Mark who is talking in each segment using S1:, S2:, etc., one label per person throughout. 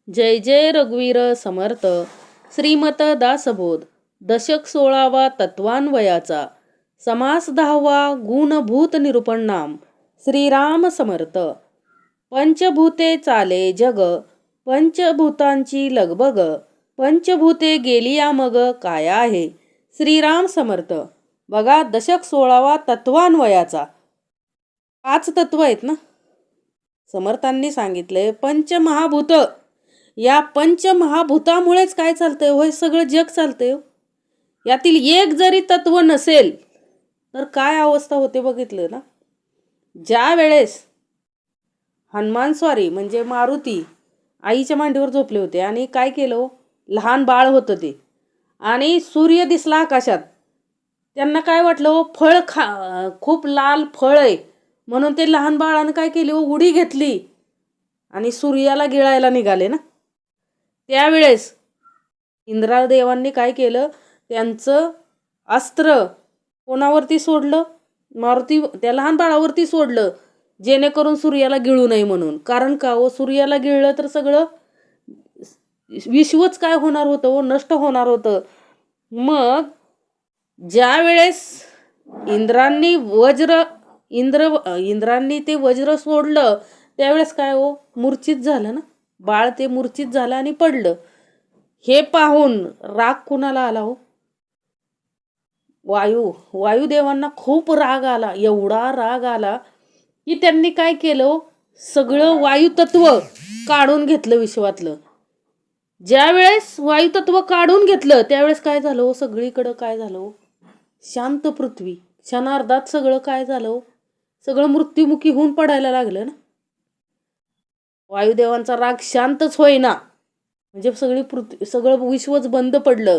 S1: जय जय रघुवीर समर्थ. श्रीमत दासबोध. दशक 16वा तत्वान्वयाचा. समास 10वा. गुणभूत निरूपण नाम. श्रीराम समर्थ. पंचभूते चाले जग, पंचभूतांची लगबग, पंचभूते गेलिया मग काय आहे. श्रीराम समर्थ. बघा, दशक 16वा तत्वान्वयाचा. 5 तत्व आहेत ना. समर्थांनी सांगितले पंचमहाभूत. या पंचमहाभूतामुळेच काय चालतंय हो, हे सगळं जग चालतंय हो. यातील एक जरी तत्व नसेल तर काय अवस्था होते बघितलं ना. ज्या वेळेस हनुमान स्वारी म्हणजे मारुती आईच्या मांडीवर झोपले होते आणि काय केलं, लहान बाळ होतं ते, आणि सूर्य दिसला आकाशात. त्यांना काय वाटलं, फळ खूप लाल फळ आहे म्हणून ते लहान बाळानं काय केली, उडी घेतली आणि सूर्याला गिळायला निघाले ना. त्यावेळेस इंद्रदेवांनी काय केलं, त्यांचं अस्त्र कोणावरती सोडलं, मारुती त्या लहान बाळावरती सोडलं, जेणेकरून सूर्याला गिळू नये म्हणून. कारण का हो, सूर्याला गिळलं तर सगळं विश्वच काय होणार होतं हो, नष्ट होणार होतं. मग ज्या वेळेस इंद्रांनी ते वज्र सोडलं त्यावेळेस काय हो, मूर्छित झालं ना बाळ, ते मूर्छित झालं आणि पडलं. हे पाहून राग कुणाला आला हो, वायुदेवांना खूप राग आला. एवढा राग आला की त्यांनी काय केलं, सगळं वायुतत्व काढून घेतलं विश्वातलं. ज्या वेळेस वायुतत्व काढून घेतलं त्यावेळेस काय झालं, सगळीकडं काय झालं, शांत पृथ्वी. क्षणार्धात सगळं काय झालं, सगळं मृत्युमुखी होऊन पडायला लागलं ना. वायुदेवांचा राग शांतच होईना, म्हणजे सगळं विश्वच बंद पडलं.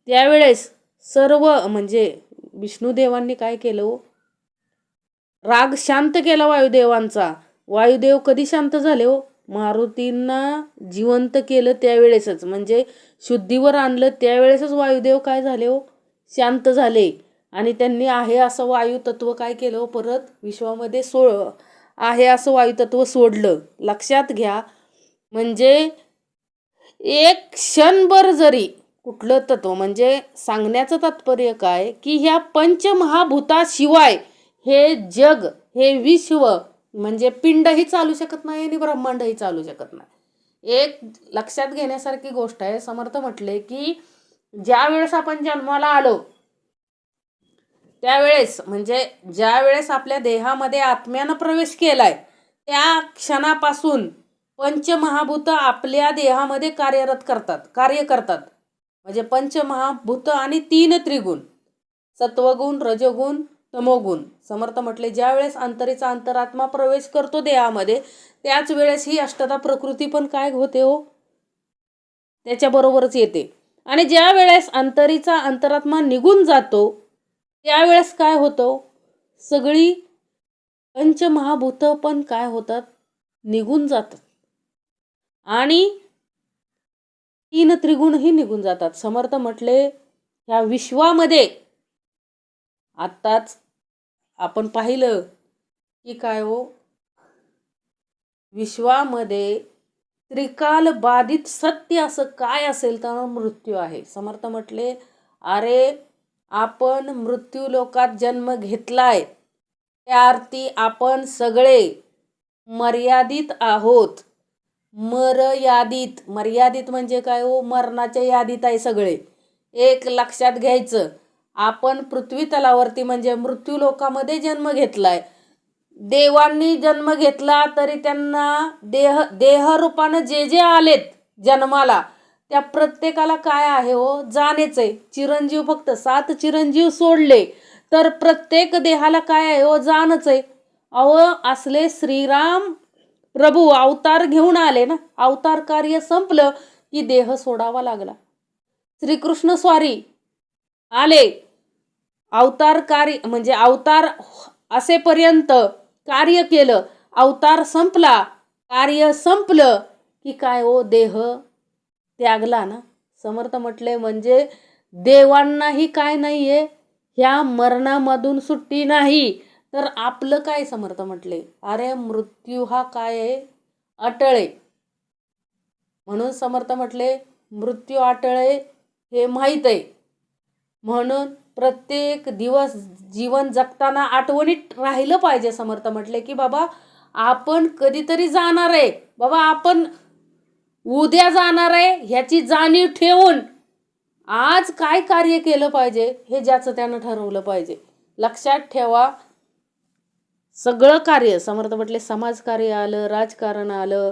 S1: त्यावेळेस सर्व म्हणजे विष्णुदेवांनी काय केलं, राग शांत केला वायुदेवांचा. वायुदेव कधी शांत झाले हो, मारुतींना जिवंत केलं त्यावेळेसच, म्हणजे शुद्धीवर आणलं त्यावेळेसच वायुदेव काय झाले हो, शांत झाले. आणि त्यांनी आहे असं वायुतत्व काय केलं, परत विश्वामध्ये आहे असं वायुतत्व सोडलं. लक्षात घ्या, म्हणजे एक क्षणभर जरी कुठलं तत्व, म्हणजे सांगण्याचं तात्पर्य काय की ह्या पंचमहाभूताशिवाय हे जग, हे विश्व म्हणजे पिंडही चालू शकत नाही आणि ब्रह्मांडही चालू शकत नाही. एक लक्षात घेण्यासारखी गोष्ट आहे. समर्थ म्हटले की ज्या वेळेस आपण जन्माला आलो त्यावेळेस, म्हणजे ज्या वेळेस आपल्या देहामध्ये आत्म्यानं प्रवेश केलाय त्या क्षणापासून पंचमहाभूत आपल्या देहामध्ये कार्य करतात. म्हणजे पंचमहाभूत आणि 3 त्रिगुण, सत्वगुण, रजोगुण, तमोगुण. समर्थ म्हटले ज्या वेळेस अंतरीचा अंतरात्मा प्रवेश करतो देहामध्ये त्याच वेळेस ही अष्टधा प्रकृती पण काय होते हो, त्याच्याबरोबरच येते. आणि ज्या वेळेस अंतरीचा अंतरात्मा निघून जातो त्यावेळेस काय होतं, सगळी पंचमहाभूत पण काय होतात, निघून जातात आणि 3 त्रिगुणही निघून जातात. समर्थ म्हटले ह्या विश्वामध्ये आत्ताच आपण पाहिलं की काय हो, विश्वामध्ये त्रिकाल बाधित सत्य असं काय असेल तर मृत्यू आहे. समर्थ म्हटले अरे, आपण मृत्यू लोकात जन्म घेतलाय, त्या अर्थी आपण सगळे मर्यादित आहोत. मर्यादित म्हणजे काय हो, मरणाच्या यादीत आहे सगळे. एक लक्षात घ्यायचं, आपण पृथ्वी तलावरती म्हणजे मृत्यू लोकामध्ये जन्म घेतलाय. देवांनी जन्म घेतला तरी त्यांना देहरूपानं जे आलेत जन्माला त्या प्रत्येकाला काय आहे हो, जाणेच आहे. चिरंजीव फक्त 7 चिरंजीव सोडले तर प्रत्येक देहाला काय आहे हो, जाणच आहे. अहो, असले श्रीराम प्रभू अवतार घेऊन आले ना, अवतार कार्य संपलं की देह सोडावा लागला. श्रीकृष्ण स्वारी आले, अवतार कार्य म्हणजे अवतार असेपर्यंत कार्य केलं, अवतार संपला, कार्य संपलं की काय हो, देह त्यागला ना. समर्थ म्हटले म्हणजे देवांनाही काय नाहीये, ह्या मरणामधून सुट्टी नाही. तर आपलं काय, समर्थ म्हटले अरे मृत्यू हा काय आहे, अटळ आहे. म्हणून समर्थ म्हटले मृत्यू अटळ हे माहीत आहे, म्हणून प्रत्येक दिवस जीवन जगताना आठवणीत राहिलं पाहिजे. समर्थ म्हटले की बाबा आपण कधीतरी जाणार आहे, बाबा आपण उद्या जाणार आहे ह्याची जाणीव ठेवून आज काय कार्य केलं पाहिजे हे ज्याचं त्यानं ठरवलं पाहिजे. लक्षात ठेवा, सगळं कार्य समर्थ म्हटले समाजकार्य आलं, राजकारण आलं,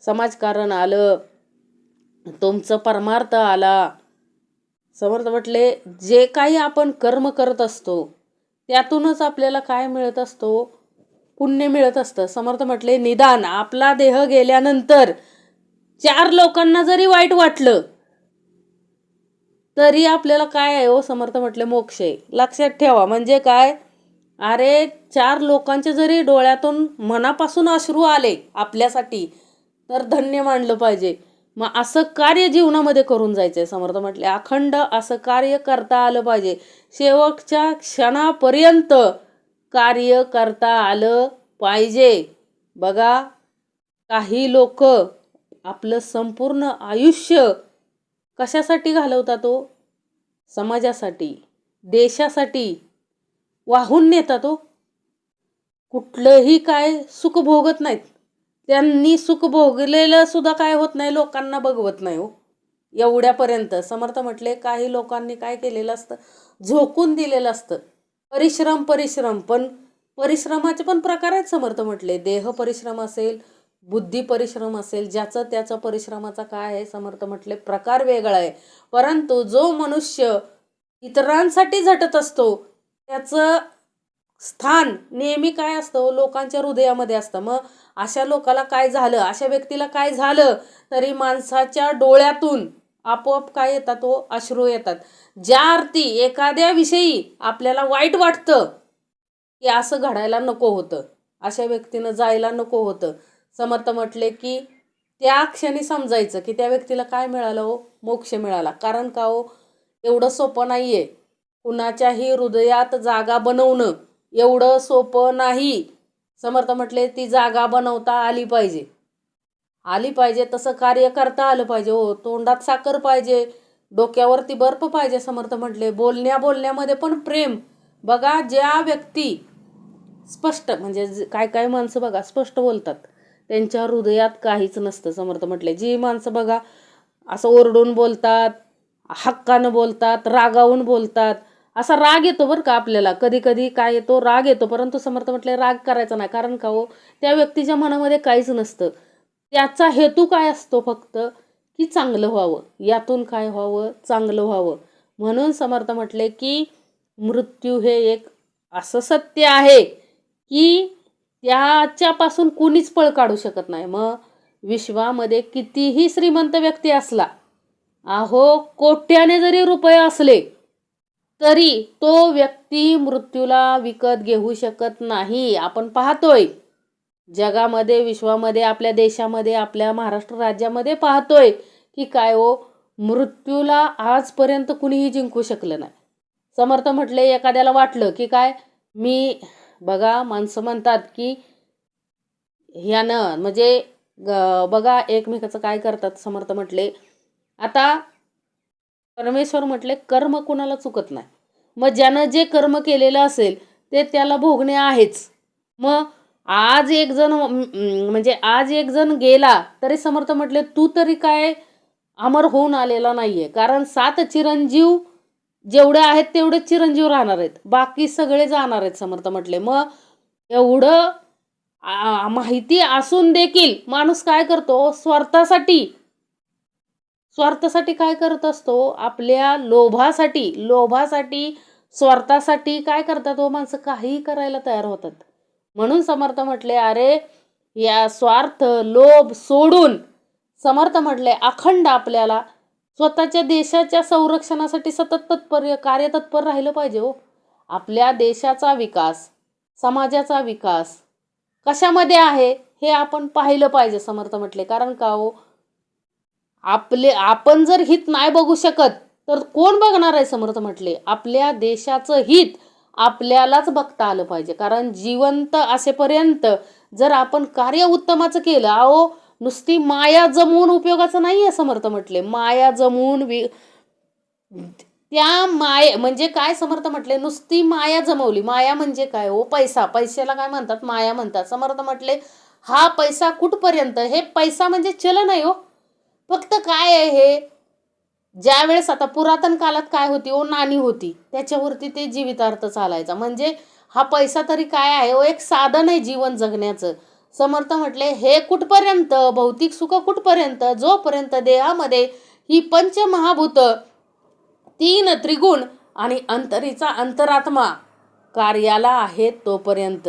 S1: समाजकारण आलं, तुमचं परमार्थ आला. समर्थ म्हटले जे काही आपण कर्म करत असतो त्यातूनच आपल्याला काय मिळत असतो, पुण्य मिळत असतं. समर्थ म्हटले निदान आपला देह गेल्यानंतर 4 लोकांना जरी वाईट वाटलं तरी आपल्याला काय आहे हो, समर्थ म्हटले मोक्ष आहे. लक्षात ठेवा, म्हणजे काय, अरे 4 लोकांच्या जरी डोळ्यातून मनापासून अश्रू आले आपल्यासाठी तर धन्य मानलं पाहिजे. मग असं कार्य जीवनामध्ये करून जायचंय. समर्थ म्हटले अखंड असं कार्य करता आलं पाहिजे, शेवटच्या क्षणापर्यंत कार्य करता आलं पाहिजे. बघा, काही लोक आपलं संपूर्ण आयुष्य कशासाठी घालवतात हो, समाजासाठी, देशासाठी वाहून नेतात हो. कुठलंही काय सुख भोगत नाहीत. त्यांनी सुख भोगलेलं सुद्धा काय होत नाही, लोकांना बघवत नाही हो एवढ्यापर्यंत. समर्थ म्हटले काही लोकांनी काय केलेलं असतं, झोकून दिलेलं असतं. परिश्रम पण परिश्रमाचे पण प्रकार आहेत. समर्थ म्हटले देह परिश्रम असेल, बुद्धी परिश्रम असेल, ज्याचं त्याचं परिश्रमाचा काय आहे, समर्थ म्हटले प्रकार वेगळा आहे. परंतु जो मनुष्य इतरांसाठी झटत असतो त्याचं स्थान नेहमी काय असतं, लोकांच्या हृदयामध्ये असतं. मग अशा लोकाला काय झालं, अशा व्यक्तीला काय झालं तरी माणसाच्या डोळ्यातून आपोआप काय येतात, तो अश्रू येतात. ज्या अर्थी एखाद्या विषयी आपल्याला वाईट वाटतं की असं घडायला नको होतं, अशा व्यक्तीनं जायला नको होतं, समर्थ म्हटले की त्या क्षणी समजायचं की त्या व्यक्तीला काय मिळालं हो, मोक्ष मिळाला. कारण का हो, एवढं सोपं नाही आहे. कुणाच्याही हृदयात जागा बनवणं एवढं सोपं नाही. समर्थ म्हटले ती जागा बनवता आली पाहिजे, तसं कार्य करता आलं पाहिजे हो. तोंडात साखर पाहिजे, डोक्यावरती बर्फ पाहिजे. समर्थ म्हटले बोलण्यामध्ये पण प्रेम. बघा, ज्या व्यक्ती स्पष्ट, म्हणजे काय माणसं बघा स्पष्ट बोलतात, त्यांच्या हृदयात काहीच नसतं. समर्थ म्हटले जी माणसं बघा असं ओरडून बोलतात, हक्कानं बोलतात, रागावून बोलतात, असा राग येतो बरं का आपल्याला. कधी कधी काय येतो, राग येतो. परंतु समर्थ म्हटले राग करायचा नाही. कारण का हो, त्या व्यक्तीच्या मनामध्ये काहीच नसतं. त्याचा हेतू काय असतो, फक्त की चांगलं व्हावं, यातून काय व्हावं, चांगलं व्हावं. म्हणून समर्थ म्हटले की मृत्यू हे एक असं सत्य आहे की त्याच्यापासून कुणीच पळ काढू शकत नाही. मग विश्वामध्ये कितीही श्रीमंत व्यक्ती असला, अहो कोट्याने जरी रुपये असले तरी तो व्यक्ती मृत्यूला विकत घेऊ शकत नाही. आपण पाहतोय जगामध्ये, विश्वामध्ये, आपल्या देशामध्ये, आपल्या महाराष्ट्र राज्यामध्ये पाहतोय की काय हो, मृत्यूला आजपर्यंत कुणीही जिंकू शकलं नाही. समर्थ म्हटले एखाद्याला वाटलं की काय मी, बघा माणसं म्हणतात की ह्यानं म्हणजे बघा एकमेकाचं काय करतात. समर्थ म्हटले आता परमेश्वर म्हटले कर्म कुणाला चुकत नाही. मग ज्यानं जे कर्म केलेलं असेल ते त्याला भोगणे आहेच. मग आज एक जण गेला तरी समर्थ म्हटले तू तरी काय अमर होऊन आलेला नाहीये. कारण 7 चिरंजीव जेवढे आहेत तेवढेच चिरंजीव राहणार आहेत, बाकी सगळे जाणार आहेत. समर्थ म्हटले मग एवढं माहिती असून देखील माणूस काय करतो, स्वार्थासाठी काय करत असतो, आपल्या लोभासाठी स्वार्थासाठी काय करतात हो माणसं, काहीही करायला तयार होतात. म्हणून समर्थ म्हटले अरे या स्वार्थ लोभ सोडून समर्थ म्हटले अखंड आपल्याला स्वतःच्या देशाच्या संरक्षणासाठी सतत कार्यतत्पर राहिलं पाहिजे हो. आपल्या देशाचा विकास, समाजाचा विकास कशामध्ये आहे हे आपण पाहिलं पाहिजे. समर्थ म्हटले कारण का हो, आपण जर हित नाही बघू शकत तर कोण बघणार आहे. समर्थ म्हटले आपल्या देशाचं हित आपल्यालाच बघता आलं पाहिजे. कारण जिवंत असेपर्यंत जर आपण कार्य उत्तमाचं केलं, अहो नुसती माया जमवून उपयोगाचं नाही आहे समर्थ म्हटले. माया जमवून त्या म्हणजे काय समर्थ म्हटले, नुसती माया जमवली. माया म्हणजे काय हो? पैसा. पैशाला काय म्हणतात? माया म्हणतात. समर्थ म्हटले हा पैसा कुठपर्यंत? हे पैसा म्हणजे चलन आहे हो. फक्त काय आहे हे, ज्या वेळेस आता पुरातन काळात काय होती हो, नाणी होती, त्याच्यावरती ते जीवितार्थ चालायचा. म्हणजे हा पैसा तरी काय आहे हो, एक साधन आहे जीवन जगण्याचं. समर्थ म्हटले हे कुठपर्यंत? भौतिक सुख कुठपर्यंत? जोपर्यंत देहामध्ये ही पंचमहाभूत, तीन त्रिगुण आणि अंतरीचा अंतरात्मा कार्याला आहेत तोपर्यंत.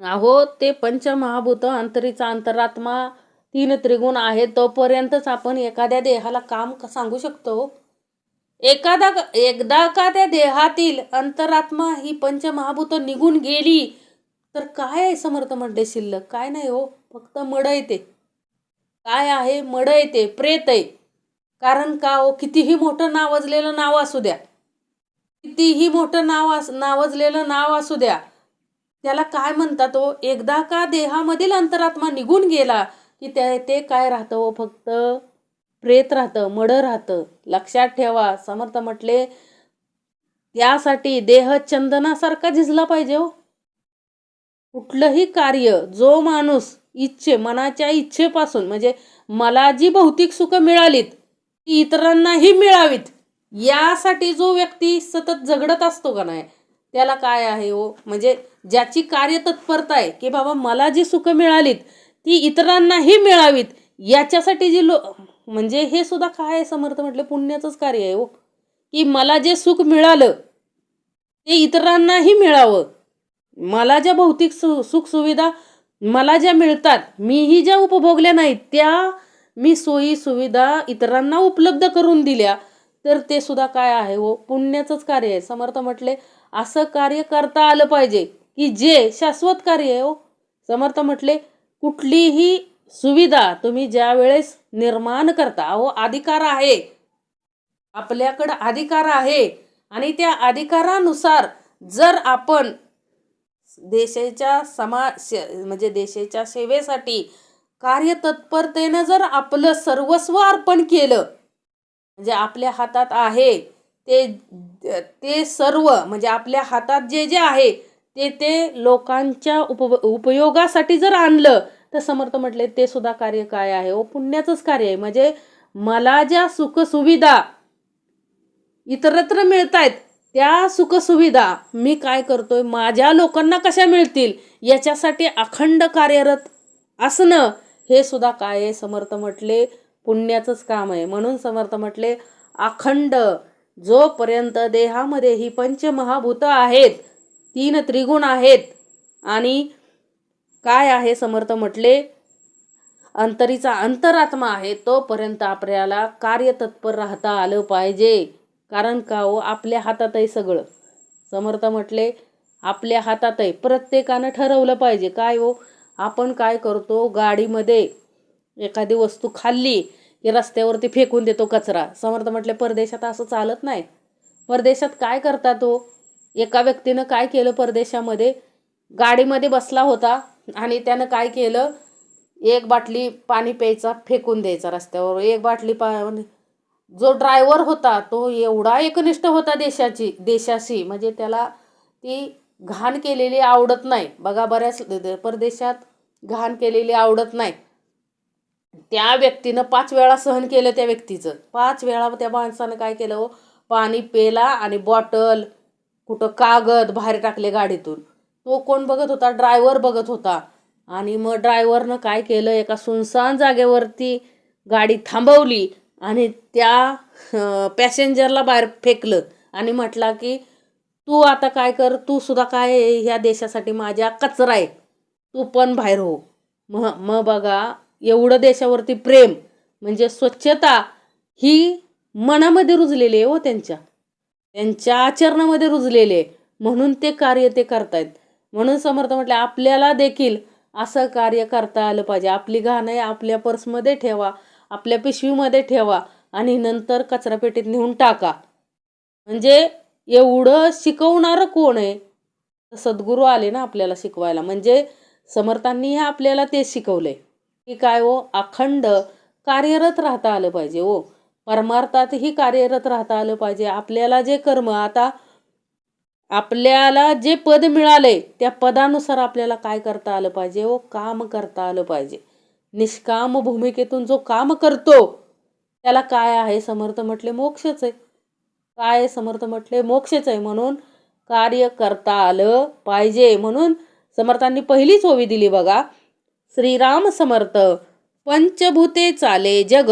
S1: अहो ते पंचमहाभूत, अंतरीचा अंतरात्मा, तीन त्रिगुण आहेत तोपर्यंतच आपण एखाद्या देहाला काम सांगू शकतो. एकदा का त्या देहातील अंतरात्मा ही पंचमहाभूत निघून गेली तर काय आहे समर्थ म्हटले शिल्लक? काय नाही हो, फक्त मड येते. काय आहे? मड येते, प्रेत आहे. कारण का हो, कितीही मोठं नावाजलेलं नाव असू द्या, कितीही मोठं नावाजलेलं नाव असू द्या, त्याला काय म्हणतात हो, एकदा का देहामधील अंतरात्मा निघून गेला की ते काय राहतं हो, फक्त प्रेत राहतं, मड राहतं. लक्षात ठेवा. समर्थ म्हटले त्यासाठी देह चंदनासारखा झिजला पाहिजे हो. कुठलंही कार्य जो माणूस मनाच्या इच्छेपासून, म्हणजे मला जी भौतिक सुख मिळालीत ती इतरांनाही मिळावीत यासाठी जो व्यक्ती सतत झगडत असतो का नाही, त्याला काय आहे हो, म्हणजे ज्याची कार्यतत्परता आहे की बाबा मला जी सुख मिळालीत ती इतरांनाही मिळावीत याच्यासाठी म्हणजे हे सुद्धा काय समर्थ म्हटले पुण्याचंच कार्य आहे हो, की मला जे सुख मिळालं ते इतरांनाही मिळावं. मला ज्या भौतिक सुख सुविधा मला ज्या मिळतात, मीही ज्या उपभोगल्या नाहीत त्या मी सोयी सुविधा इतरांना उपलब्ध करून दिल्या, तर ते सुद्धा काय आहे हो, पुण्याचंच कार्य आहे. समर्थ म्हटले असं कार्य करता आलं पाहिजे की जे शाश्वत कार्य आहे हो. समर्थ म्हटले कुठलीही सुविधा तुम्ही ज्या वेळेस निर्माण करता, अहो अधिकार आहे, आपल्याकडं अधिकार आहे, आणि त्या अधिकारानुसार जर आपण देशाच्या म्हणजे देशाच्या सेवेसाठी कार्यतत्परतेनं जर आपलं सर्वस्व अर्पण केलं, म्हणजे आपल्या हातात आहे ते सर्व, म्हणजे आपल्या हातात जे जे आहे ते लोकांच्या उपयोगासाठी जर आणलं तर समर्थ म्हटले ते सुद्धा कार्य काय आहे हो, पुण्याचंच कार्य आहे. म्हणजे मला ज्या सुखसुविधा इतरत्र मिळतायत त्या सुखसुविधा मी काय करतोय, माझ्या लोकांना कशा मिळतील याच्यासाठी अखंड कार्यरत असणं, हे सुद्धा काय आहे समर्थ म्हटले पुण्याचंच काम आहे. म्हणून समर्थ म्हटले अखंड जोपर्यंत देहामध्ये ही पंचमहाभूत आहेत, तीन त्रिगुण आहेत, आणि काय आहे समर्थ म्हटले अंतरीचा अंतरात्मा आहे, तोपर्यंत आपल्याला कार्यतत्पर राहता आलं पाहिजे. कारण का हो, आपल्या हातात आहे सगळं. समर्थ म्हटले आपल्या हातात आहे. प्रत्येकानं ठरवलं पाहिजे काय हो, आपण काय करतो, गाडीमध्ये एखादी वस्तू खाल्ली की रस्त्यावरती फेकून देतो कचरा. समर्थ म्हटले परदेशात असं चालत नाही. परदेशात काय करतात हो, एका व्यक्तीनं काय केलं, परदेशामध्ये गाडीमध्ये बसला होता आणि त्यानं काय केलं, एक बाटली पाणी प्यायचा फेकून द्यायचा रस्त्यावर. एक बाटली जो ड्रायव्हर होता तो एवढा एकनिष्ठ होता देशाशी, म्हणजे त्याला ती घाण केलेली आवडत नाही. बघा बऱ्याच परदेशात घाण केलेली आवडत नाही. त्या व्यक्तीनं 5 वेळा सहन केलं, त्या व्यक्तीचं 5 वेळा त्या माणसानं काय केलं हो, पाणी पेला आणि बॉटल कुठं कागद बाहेर टाकले गाडीतून. तो कोण बघत होता, ड्रायव्हर बघत होता. आणि मग ड्रायव्हरनं काय केलं, एका सुनसान जागेवरती गाडी थांबवली आणि त्या पॅसेंजरला बाहेर फेकलं आणि म्हटला की तू आता काय कर, तू सुद्धा काय ह्या देशासाठी माझ्या कचरा आहे, तू पण बाहेर हो. मग बघा एवढं देशावरती प्रेम, म्हणजे स्वच्छता ही मनामध्ये रुजलेली आहे हो, त्यांच्या आचरणामध्ये रुजलेले, म्हणून ते कार्य ते करतायत. म्हणून समर्थ म्हटले आपल्याला देखील असं कार्य करता आलं पाहिजे. आपली घाण आहे आपल्या पर्समध्ये ठेवा, आपल्या पिशवीमध्ये ठेवा आणि नंतर कचरापेटीत नेऊन टाका. म्हणजे एवढं शिकवणारं कोण आहे, सद्गुरू आले ना आपल्याला शिकवायला. म्हणजे समर्थांनी आपल्याला ते शिकवलंय. की काय हो, अखंड कार्यरत राहता आलं पाहिजे हो. परमार्थातही कार्यरत राहता आलं पाहिजे. आपल्याला जे कर्म आता आपल्याला जे पद मिळाले त्या पदानुसार आपल्याला काय करता आलं पाहिजे हो, काम करता आलं पाहिजे. निष्काम भूमिकेतून जो काम करतो त्याला काय आहे, समर्थ म्हटले मोक्षच आहे. काय समर्थ म्हटले मोक्षच आहे. म्हणून कार्य करता आलं पाहिजे. म्हणून समर्थांनी पहिलीच ओवी दिली बघा, श्रीराम समर्थ. पंचभूते चाले जग,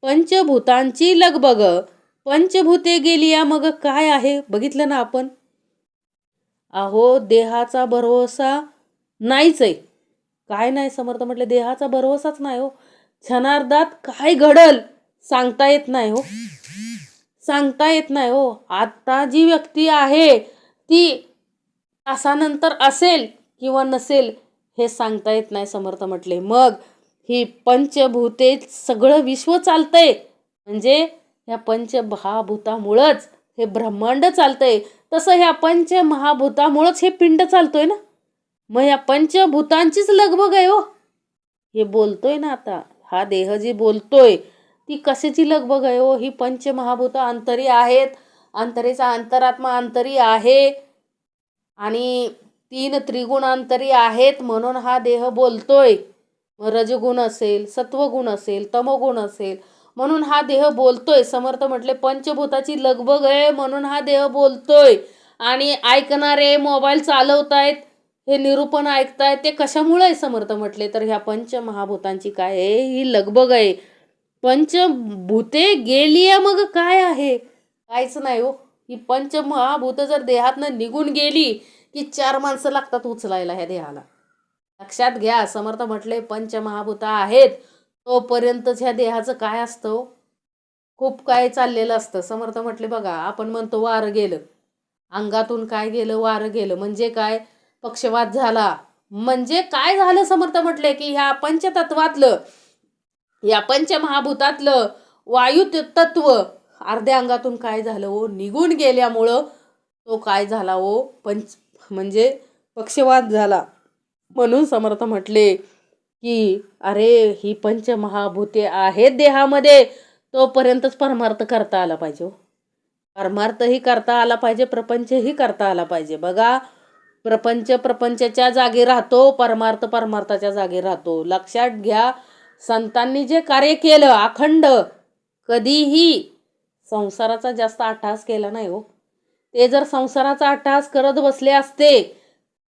S1: पंचभूतांची लगबग, पंचभूते गेलिया मग काय आहे. बघितलं ना आपण. अहो देहाचा भरोसा नाहीच आहे. काय नाही समर्थ म्हटले, देहाचा भरोसाच नाही हो. क्षणार्धात काय घडल सांगता येत नाही हो. सांगता येत नाही हो. आता जी व्यक्ती आहे ती तासानंतर असेल किंवा नसेल हे सांगता येत नाही समर्थ म्हटले. मग ही पंचभूते सगळं विश्व चालतंय म्हणजे ह्या पंचमहाभूतामुळंच हे ब्रह्मांड चालतंय. तसं ह्या पंचमहाभूतामुळंच हे पिंड चालतोय ना. मग ह्या पंचभूतांचीच लगबग आहे हो. हे बोलतोय ना आता, हा देह जी बोलतोय ती कशाची लगबग आहे हो. ही पंचमहाभूत अंतरी आहेत. अंतरेचा अंतरात्मा अंतरी आहे आणि 3 त्रिगुण अंतरी आहेत म्हणून हा देह बोलतोय. रजगुण असेल, सत्वगुण असेल, तमोगुण असेल म्हणून हा देह बोलतोय. समर्थ म्हटले पंचभूताची लगबग आहे म्हणून हा देह बोलतोय. आणि ऐकणारे मोबाईल चालवतायत, हे निरूपण ऐकतायत, ते कशामुळे आहे समर्थ म्हटले तर ह्या पंचमहाभूतांची काय आहे, ही लगबग आहे. पंचभूते गेली मग काय आहे, काहीच नाही हो. ही पंचमहाभूत जर देहातनं निघून गेली की 4 माणसं लागतात उचलायला ह्या देहाला. लक्षात घ्या. समर्थ म्हटले पंचमहाभूत आहेत तोपर्यंतच ह्या देहाचं काय असतं, खूप काय चाललेलं असतं. समर्थ म्हटले बघा, आपण म्हणतो वारं गेलं, अंगातून काय गेलं, वारं गेलं म्हणजे काय, पक्षवात झाला म्हणजे काय झालं. समर्थ म्हटले की ह्या पंचतत्वातलं, या पंचमहाभूतातलं वायू तत्व अर्ध्या अंगातून काय झालं हो, निघून गेल्यामुळं तो काय झाला हो, म्हणजे पक्षवात झाला. म्हणून समर्थ म्हटले की अरे ही पंचमहाभूते आहेत देहामध्ये तोपर्यंतच परमार्थ करता आला पाहिजे हो. परमार्थही करता आला पाहिजे, प्रपंचही करता आला पाहिजे. बघा, प्रपंच प्रपंचाच्या जागी राहतो, परमार्थ परमार्थाच्या जागी राहतो. लक्षात घ्या. संतांनी जे कार्य केलं अखंड, कधीही संसाराचा जास्त अट्टहास केला नाही हो. ते जर संसाराचा अट्टहास करत बसले असते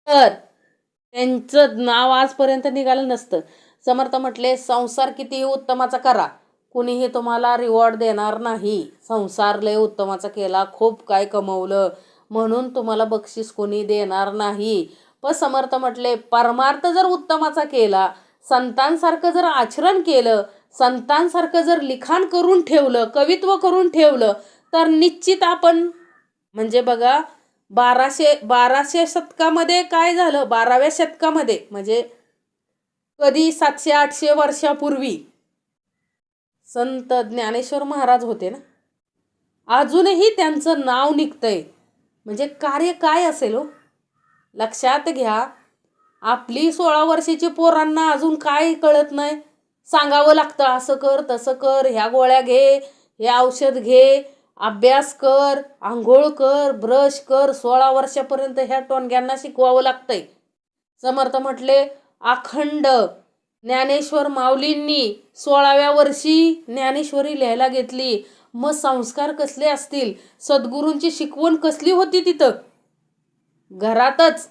S1: तर त्यांचं नाव आजपर्यंत निघालं नसतं. समर्थ म्हटले संसार कितीही उत्तमाचा करा, कुणीही तुम्हाला रिवॉर्ड देणार नाही. संसार लय उत्तमाचा केला, खूप काय कमवलं म्हणून तुम्हाला बक्षीस कोणी देणार नाही. पण समर्थ म्हटले परमार्थ जर उत्तमाचा केला, संतांसारखं जर आचरण केलं, संतांसारखं जर लिखाण करून ठेवलं, कवित्व करून ठेवलं तर निश्चित आपण, म्हणजे बघा 1200 शतकामध्ये काय झालं, 12व्या शतकामध्ये म्हणजे कधी 700-800 वर्षापूर्वी संत ज्ञानेश्वर महाराज होते ना, अजूनही त्यांचं नाव निघतंय म्हणजे कार्य काय असेल हो. लक्षात घ्या. आपली 16 वर्षाची पोरांना अजून काय कळत नाही, सांगावं लागतं असं कर तसं कर, ह्या गोळ्या घे, हे औषध घे, अभ्यास कर, आंघोळ कर, ब्रश कर. 16 वर्षापर्यंत ह्या टोनग्यांना शिकवावं लागतंय. समर्थ म्हटले अखंड ज्ञानेश्वर माऊलींनी 16व्या वर्षी ज्ञानेश्वरी लिहायला घेतली. मग संस्कार कसले असतील, सद्गुरूंची शिकवण कसली होती तिथं. घरातच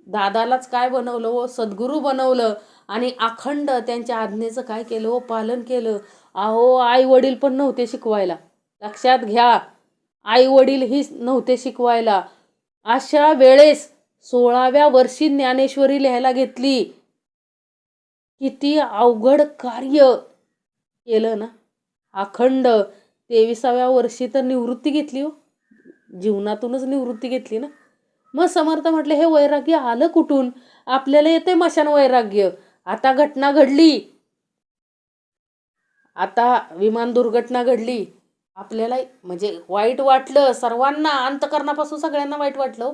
S1: दादालाच काय बनवलं हो, सद्गुरू बनवलं आणि अखंड त्यांच्या आज्ञेचं काय केलं हो, पालन केलं. अहो आई वडील पण नव्हते शिकवायला. लक्षात घ्या. आई वडीलही नव्हते शिकवायला. अशा वेळेस 16व्या वर्षी ज्ञानेश्वरी लिहायला घेतली. किती अवघड कार्य केलं ना. अखंड 23व्या वर्षी तर निवृत्ती घेतली हो, जीवनातूनच निवृत्ती घेतली ना. मग समर्थ म्हटले हे वैराग्य आलं कुठून, आपल्याला येते मशान वैराग्य. आता घटना घडली, आता विमान दुर्घटना घडली, आपल्याला म्हणजे वाईट वाटलं, सर्वांना अंतकरणापासून सगळ्यांना वाईट वाटलं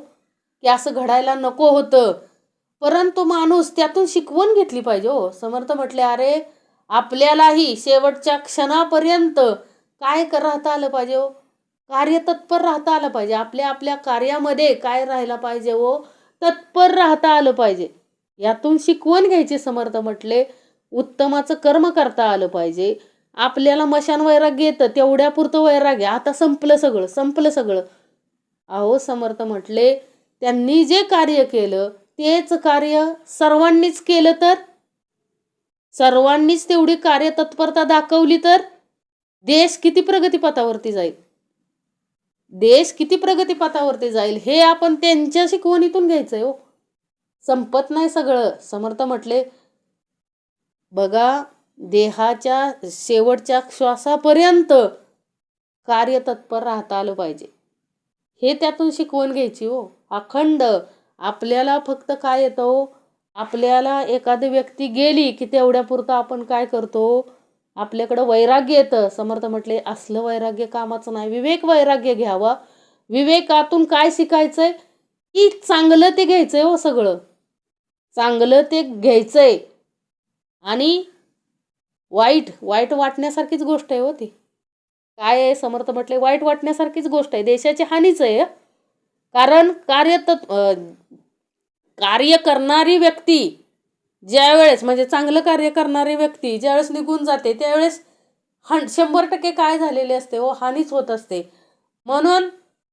S1: की असं घडायला नको होतं. परंतु माणूस त्यातून शिकवण घेतली पाहिजे हो. समर्थ म्हटले, अरे आपल्यालाही शेवटच्या क्षणापर्यंत काय राहता आलं पाहिजे हो, कार्यतत्पर राहता आलं पाहिजे. आपल्या आपल्या कार्यामध्ये काय राहायला पाहिजे हो, तत्पर राहता आलं पाहिजे. यातून शिकवण घ्यायची. समर्थ म्हटले, उत्तमाचं कर्म करता आलं पाहिजे. आपल्याला मशान वैराग्य येतं, तेवढ्यापुरतं वैराग्य. आता संपलं सगळं, संपलं सगळं. अहो समर्थ म्हटले, त्यांनी जे कार्य केलं तेच कार्य सर्वांनीच केलं तर, सर्वांनीच तेवढी कार्यतत्परता दाखवली तर देश किती प्रगतीपथावरती जाईल, देश किती प्रगतीपथावरती जाईल, हे आपण त्यांच्या शिकवणीतून घ्यायचंय हो. संपत नाही सगळं. समर्थ म्हटले, बघा देहाच्या शेवटच्या श्वासापर्यंत कार्यतत्पर राहता आलं पाहिजे. हे त्यातून शिकवण घ्यायची हो. अखंड आपल्याला फक्त काय येतं हो, आपल्याला एखादी व्यक्ती गेली की तेवढ्यापुरतं आपण काय करतो, आपल्याकडं वैराग्य येतं. समर्थ म्हटले, असलं वैराग्य कामाचं नाही. विवेक वैराग्य घ्यावा. विवेकातून काय शिकायचंय की चांगलं ते घ्यायचंय हो. सगळं चांगलं ते घ्यायचंय आणि वाईट वाईट वाटण्यासारखीच गोष्ट आहे हो ती. काय आहे, समर्थ म्हटले, वाईट वाटण्यासारखीच गोष्ट आहे, देशाची हानीच आहे. कारण कार्य करणारी व्यक्ती ज्यावेळेस, म्हणजे चांगलं कार्य करणारी व्यक्ती ज्यावेळेस निघून जाते त्यावेळेस 100% काय झालेले असते हो, हानीच होत असते. म्हणून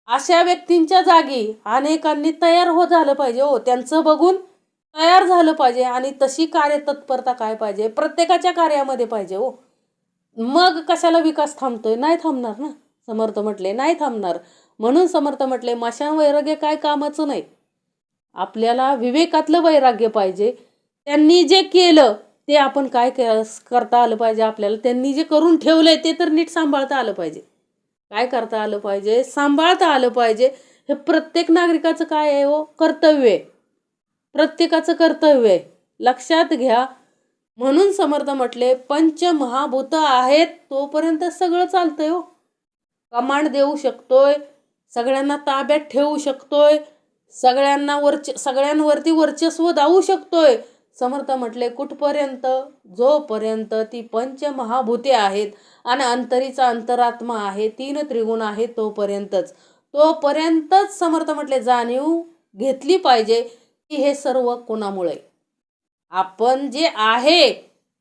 S1: अशा व्यक्तींच्या जागी अनेकांनी तयार झालं पाहिजे हो. त्यांचं बघून तयार झालं पाहिजे आणि तशी कार्यतत्परता काय पाहिजे, प्रत्येकाच्या कार्यामध्ये पाहिजे हो. मग कशाला विकास थांबतोय? नाही थांबणार ना. समर्थ म्हटले, नाही थांबणार. म्हणून समर्थ म्हटले, मशान वैराग्य काय कामाचं नाही. आपल्याला विवेकातलं वैराग्य पाहिजे. त्यांनी जे केलं ते आपण काय करता आलं पाहिजे. आपल्याला त्यांनी जे करून ठेवलंय ते तर नीट सांभाळता आलं पाहिजे. काय करता आलं पाहिजे, सांभाळता आलं पाहिजे. हे प्रत्येक नागरिकाचं काय आहे हो, कर्तव्य आहे. प्रत्येकाचं कर्तव्य आहे, लक्षात घ्या. म्हणून समर्थ म्हटले, पंचमहाभूत आहेत तोपर्यंत सगळं चालतंय हो. कमांड देऊ शकतोय, सगळ्यांना ताब्यात ठेवू शकतोय, सगळ्यांवरती वर्चस्व दावू शकतोय. समर्थ म्हटले, कुठपर्यंत? जोपर्यंत ती पंचमहाभूते आहेत आणि अंतरीचा अंतरात्मा आहे, 3 त्रिगुण आहेत, तोपर्यंतच समर्थ म्हटले जाणीव घेतली पाहिजे की हे सर्व कुणामुळे, आपण जे आहे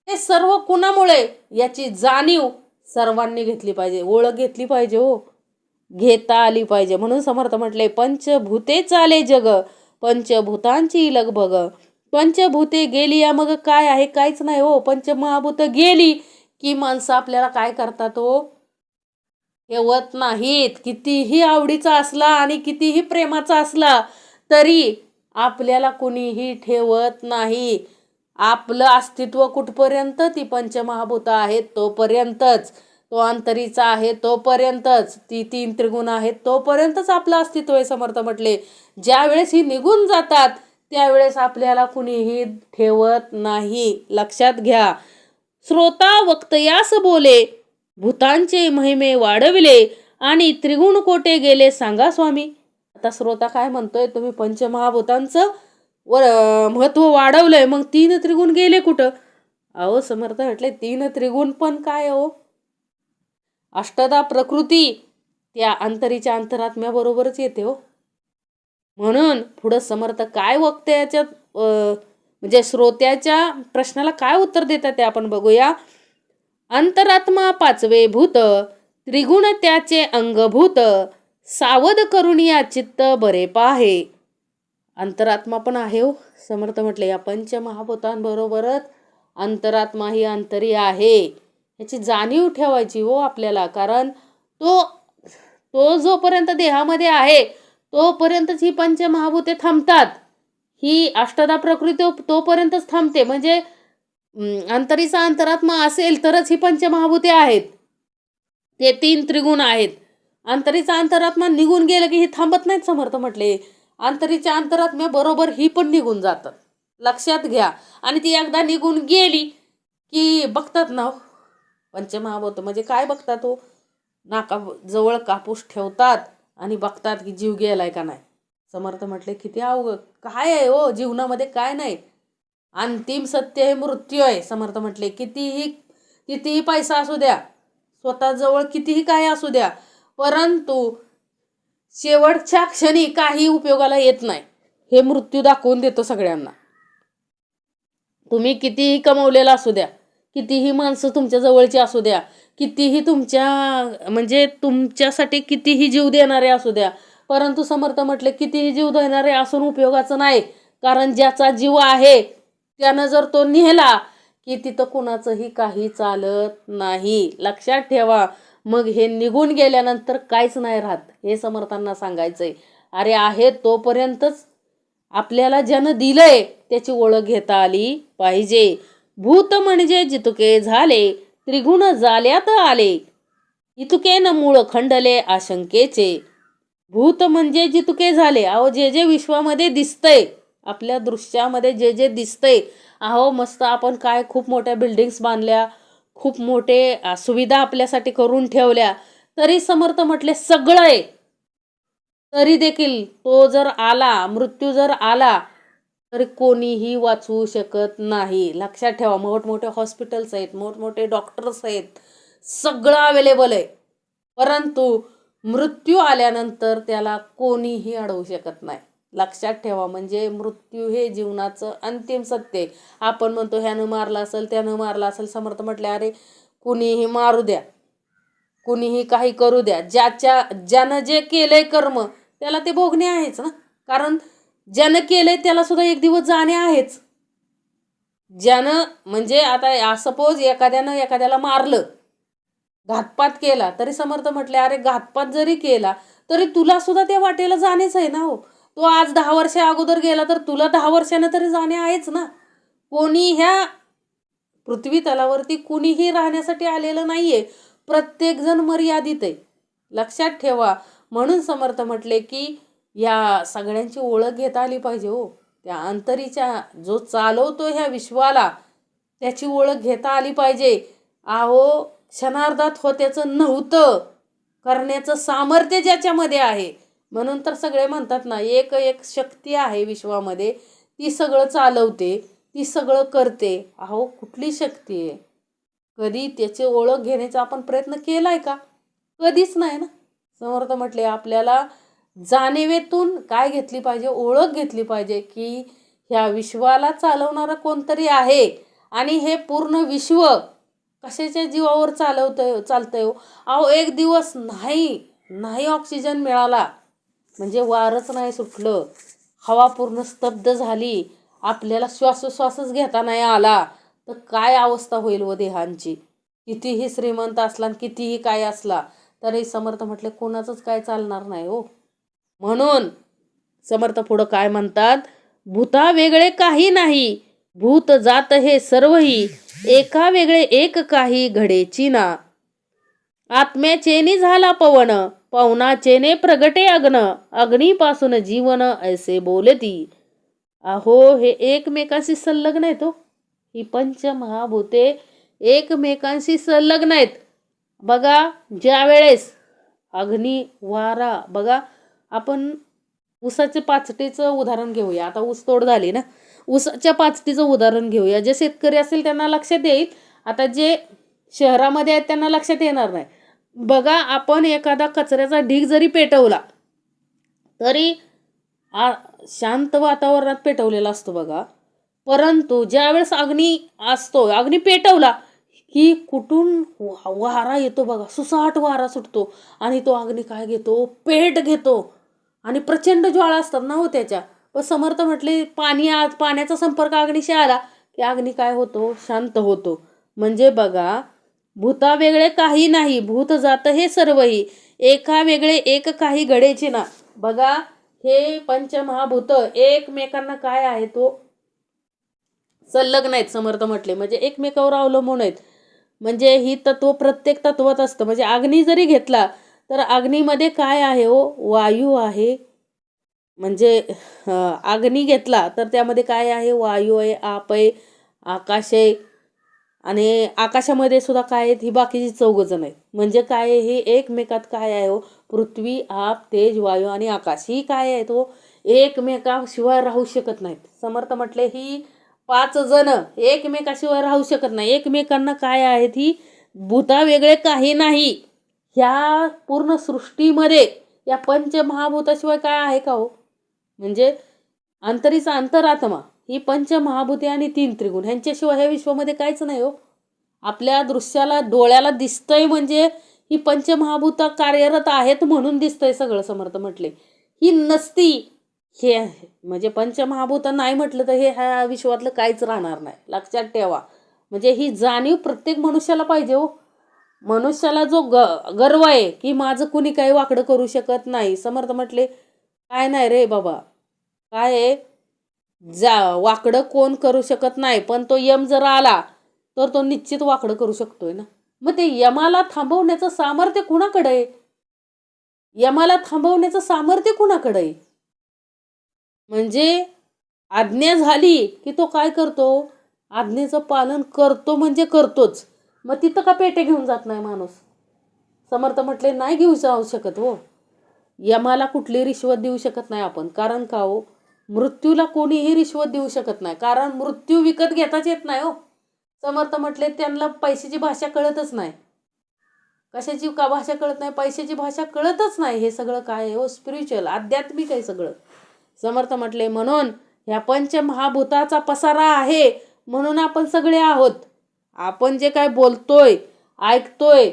S1: हे सर्व कुणामुळे, याची जाणीव सर्वांनी घेतली पाहिजे, ओळख घेतली पाहिजे हो, घेता आली पाहिजे. म्हणून समर्थ म्हटले, पंचभूते चाले जग, पंचभूतांची लगबग. पंचभूते गेली या मग काय आहे, काहीच नाही हो. पंचमहाभूत गेली की माणसं आपल्याला काय करतात हो, ठेवत नाहीत. कितीही आवडीचा असला आणि कितीही प्रेमाचा असला तरी आपल्याला कुणीही ठेवत नाही. आपलं अस्तित्व कुठपर्यंत? ती पंचमहाभूत आहेत तोपर्यंतच, तो अंतरीचा आहे तोपर्यंतच, ती 3 त्रिगुण आहेत तोपर्यंतच आपलं अस्तित्व आहे. समर्थ म्हटले, ज्यावेळेस ही निघून जातात त्यावेळेस आपल्याला कुणीही ठेवत नाही. लक्षात घ्या. श्रोता वक्तयास बोले, भूतांचे महिमे वाढविले आणि त्रिगुण कोठे गेले सांगा स्वामी. आता श्रोता काय म्हणतोय, तुम्ही पंचमहाभूतांचं महत्व वाढवलंय, मग 3 त्रिगुण गेले कुठं? अहो समर्थ म्हटले, 3 त्रिगुण पण काय हो, अष्टदा प्रकृती त्या अंतरीच्या अंतरात्म्याबरोबरच येते हो. म्हणून पुढं समर्थ काय वक्त्याच्या म्हणजे श्रोत्याच्या प्रश्नाला काय उत्तर देतात ते आपण बघूया. अंतरात्मा 5वे भूत, त्रिगुण त्याचे अंगभूत, सावध करून या चित्त बरे पाहे. अंतरात्मा पण आहे हो. समर्थ म्हटले, या पंचमहाभूतांबरोबरच अंतरात्मा ही अंतरी आहे, याची जाणीव ठेवायची हो आपल्याला. कारण तो जोपर्यंत देहामध्ये आहे तोपर्यंतच ही पंचमहाभूते थांबतात. ही अष्टदा प्रकृती तोपर्यंतच थांबते. म्हणजे अंतरीचा अंतरात्मा असेल तरच ही पंचमहाभूते आहेत, ते 3 त्रिगुण आहेत. अंतरीचा अंतरात्मा निघून गेलं की ही थांबत नाहीत. समर्थ म्हटले, अंतरीच्या अंतरात्म्याबरोबर ही पण निघून जातात. लक्षात घ्या. आणि ती एकदा निघून गेली की बघतात ना, पंचमहाभूत म्हणजे काय बघतात हो, नाका जवळ कापूस ठेवतात आणि बघतात की जीव गेलाय का नाही. समर्थ म्हटले किती अवघड काय आहे हो जीवनामध्ये, काय नाही. अंतिम सत्य हे मृत्यू आहे. समर्थ म्हटले कितीही पैसा असू द्या, स्वतःजवळ कितीही काय असू द्या, परंतु शेवटच्या क्षणी काही उपयोगाला येत नाही. हे मृत्यू दाखवून देतो सगळ्यांना. तुम्ही कितीही कमवलेला असू द्या, कितीही माणसं तुमच्या जवळची असू द्या, कितीही तुमच्यासाठी कितीही जीव देणारे असू द्या, परंतु समर्थ म्हटले कितीही जीव देणारे असून उपयोगाचं नाही. कारण ज्याचा जीव आहे त्यानं जर तो नेला की तिथं कुणाचंही काही चालत नाही. लक्षात ठेवा. मग हे निघून गेल्यानंतर काहीच नाही राहत. हे समर्थांना सांगायचंय. अरे आहे तोपर्यंतच आपल्याला ज्यानं दिलंय त्याची ओळख घेता आली पाहिजे. भूत म्हणजे जितुके झाले, त्रिगुण जाल्यात आले, इतुके न मूळ खंडले आशंकेचे. भूत म्हणजे जितुके झाले. अहो जे विश्वामध्ये दिसतंय, आपल्या दृश्यामध्ये जे दिसतंय, अहो मस्त आपण काय खूप मोठ्या बिल्डिंग्स बांधल्या, खूप मोठे सुविधा आपल्यासाठी करून ठेवल्या, तरी समर्थ म्हटले सगळं आहे, तरी देखील तो जर आला, मृत्यू जर आला, तरी कोणीही वाचवू शकत नाही. लक्षात ठेवा. मोठमोठे हॉस्पिटल्स आहेत, मोठमोठे डॉक्टर्स आहेत, सगळं अवेलेबल आहे, परंतु मृत्यू आल्यानंतर त्याला कोणीही अडवू शकत नाही. लक्षात ठेवा. म्हणजे मृत्यू हे जीवनाचं अंतिम सत्य आहे. आपण म्हणतो ह्यानं मारलं असेल, त्यानं मारलं असेल. समर्थ म्हटले अरे कुणीही मारू द्या, कुणीही काही करू द्या, ज्यानं जे केलंय कर्म त्याला ते भोगणे आहेच ना. कारण ज्यानं केलंय त्याला सुद्धा एक दिवस जाणे आहेच. ज्यानं म्हणजे आता सपोज एखाद्याला मारलं, घातपात केला, तरी समर्थ म्हटले अरे घातपात जरी केला तरी तुला सुद्धा त्या वाटेला जाणेच आहे ना हो. तो आज 10 वर्ष अगोदर गेला तर तुला 10 वर्षानं तरी जाणे आहेच ना. कोणी ह्या पृथ्वी तलावरती कुणीही राहण्यासाठी आलेलं नाहीये. प्रत्येकजण मर्यादित आहे. लक्षात ठेवा. म्हणून समर्थ म्हटले की या सगळ्यांची ओळख घेता आली पाहिजे हो. त्या अंतरीच्या जो चालवतो ह्या विश्वाला त्याची ओळख घेता आली पाहिजे. अहो क्षणार्धात होत्याचं नव्हतं करण्याचं सामर्थ्य ज्याच्यामध्ये आहे. म्हणून तर सगळे म्हणतात ना, एक शक्ती आहे विश्वामध्ये, ती सगळं चालवते, ती सगळं करते. अहो कुठली शक्ती आहे? कधी त्याची ओळख घेण्याचा आपण प्रयत्न केलाय का? कधीच नाही ना. समर्थ म्हटले आपल्याला जाणीवेतून काय घेतली पाहिजे, ओळख घेतली पाहिजे की ह्या विश्वाला चालवणारं कोणतरी आहे आणि हे पूर्ण विश्व कशाच्या जीवावर चालतंय हो. अहो एक दिवस नाही ऑक्सिजन मिळाला म्हणजे वारच नाही सुटलं, हवा पूर्ण स्तब्ध झाली, आपल्याला श्वासोश्वासच घेता नाही आला, तर काय अवस्था होईल व देहांची. कितीही श्रीमंत असला आणि कितीही काय असला तरी समर्थ म्हटले कोणाचंच काय चालणार नाही हो. म्हणून समर्थ पुढं काय म्हणतात, भूता वेगळे काही नाही, भूत जात हे सर्वही, एका वेगळे एक काही घडेची ना. आत्म्याचेनी झाला पवन, पवनाचेने प्रगटे अग्न, अग्नीपासून जीवन ऐसे बोलती. अहो हे एकमेकांशी संलग्न आहेत हो. ही पंचमहाभूते एकमेकांशी संलग्न आहेत. बघा ज्या वेळेस अग्नी, वारा, बघा आपण ऊसाच्या पाचटीचं उदाहरण घेऊया. आता ऊस तोड झाली ना, ऊसाच्या पाचटीचं उदाहरण घेऊया. जे शेतकरी असेल त्यांना लक्षात येईल, आता जे शहरामध्ये आहेत त्यांना लक्षात येणार नाही. बघा आपण एखादा कचऱ्याचा ढीग जरी पेटवला तरी शांत वातावरणात पेटवलेला असतो बघा, परंतु ज्यावेळेस अग्नी पेटवला की कुठून वारा येतो बघा, सुसाट वारा सुटतो आणि तो अग्नी काय घेतो, पेट घेतो आणि प्रचंड ज्वाळा असतात ना हो त्याच्या. पण समर्थ म्हटले पाण्याचा संपर्क अग्नीशी आला की अग्नी काय होतो, शांत होतो. म्हणजे बघा भूता वेगळे काही नाही, भूत जात हे सर्वही, एका वेगळे एक काही घडेचे ना. बघा हे पंचमहाभूत एकमेकांना काय आहे तो संलग्न आहेत. समर्थ म्हटले म्हणजे एकमेकावर अवलंबून आहेत. म्हणजे ही तत्व प्रत्येक तत्वात असतं. म्हणजे अग्नी जरी घेतला तर अग्नीमध्ये काय आहे हो, वायू आहे. म्हणजे अग्नी घेतला तर त्यामध्ये काय आहे, वायू आहे, आप आहे, आकाश आहे आणि आकाशामध्ये सुद्धा काय आहेत, ही बाकीची 4 जण आहेत. म्हणजे काय हे एकमेकात काय आहे हो, पृथ्वी, आप, तेज, वायू आणि आकाश, ही काय आहे तो एकमेकाशिवाय राहू शकत नाहीत. समर्थ म्हटले ही 5 जण एकमेकाशिवाय राहू शकत नाही. एकमेकांना काय आहेत ही भूता वेगळे काही नाही. ह्या पूर्ण सृष्टीमध्ये या पंचमहाभूताशिवाय काय आहे का हो? म्हणजे अंतरीचा अंतरात्मा ही पंचमहाभूते आणि 3 त्रिगुण ह्यांच्याशिवाय ह्या विश्वामध्ये काहीच नाही हो. आपल्या दृश्याला डोळ्याला दिसतंय म्हणजे ही पंचमहाभूत कार्यरत आहेत म्हणून दिसतंय सगळं. समर्थ म्हटले ही नसती हे म्हणजे पंचमहाभूत नाही म्हटलं तर हे ह्या विश्वातलं काहीच राहणार नाही. लक्षात ठेवा. म्हणजे ही जाणीव प्रत्येक मनुष्याला पाहिजे हो. मनुष्याला जो गर्व आहे की माझं कुणी काही वाकडं करू शकत नाही. समर्थ म्हटले काय नाही रे बाबा, काय आहे वाकडं कोण करू शकत नाही, पण तो यम जर आला तर तो निश्चित वाकडं करू शकतोय ना. मग ते यमाला थांबवण्याचं सामर्थ्य कुणाकडे आहे? यमाला थांबवण्याचं सामर्थ्य कुणाकडे आहे? म्हणजे आज्ञा झाली की तो काय करतो? आज्ञेचं पालन करतो म्हणजे करतोच. मग तिथं का पेटे घेऊन जात नाही माणूस? समर्थ म्हटले नाही घेऊ जाऊ शकत हो. यमाला कुठली रिश्वत देऊ शकत नाही आपण. कारण का हो? मृत्यूला कोणीही रिश्वत देऊ शकत नाही. कारण मृत्यू विकत घेताच येत नाही हो. समर्थ म्हटले त्यांना पैशाची भाषा कळतच नाही. कशाची का भाषा कळत नाही? पैशाची भाषा कळतच नाही. हे सगळं काय आहे हो? स्पिरिच्युअल आध्यात्मिक आहे सगळं. समर्थ म्हटले म्हणून ह्या पंचमहाभूताचा पसारा आहे म्हणून आपण सगळे आहोत. आपण जे काय बोलतोय, ऐकतोय,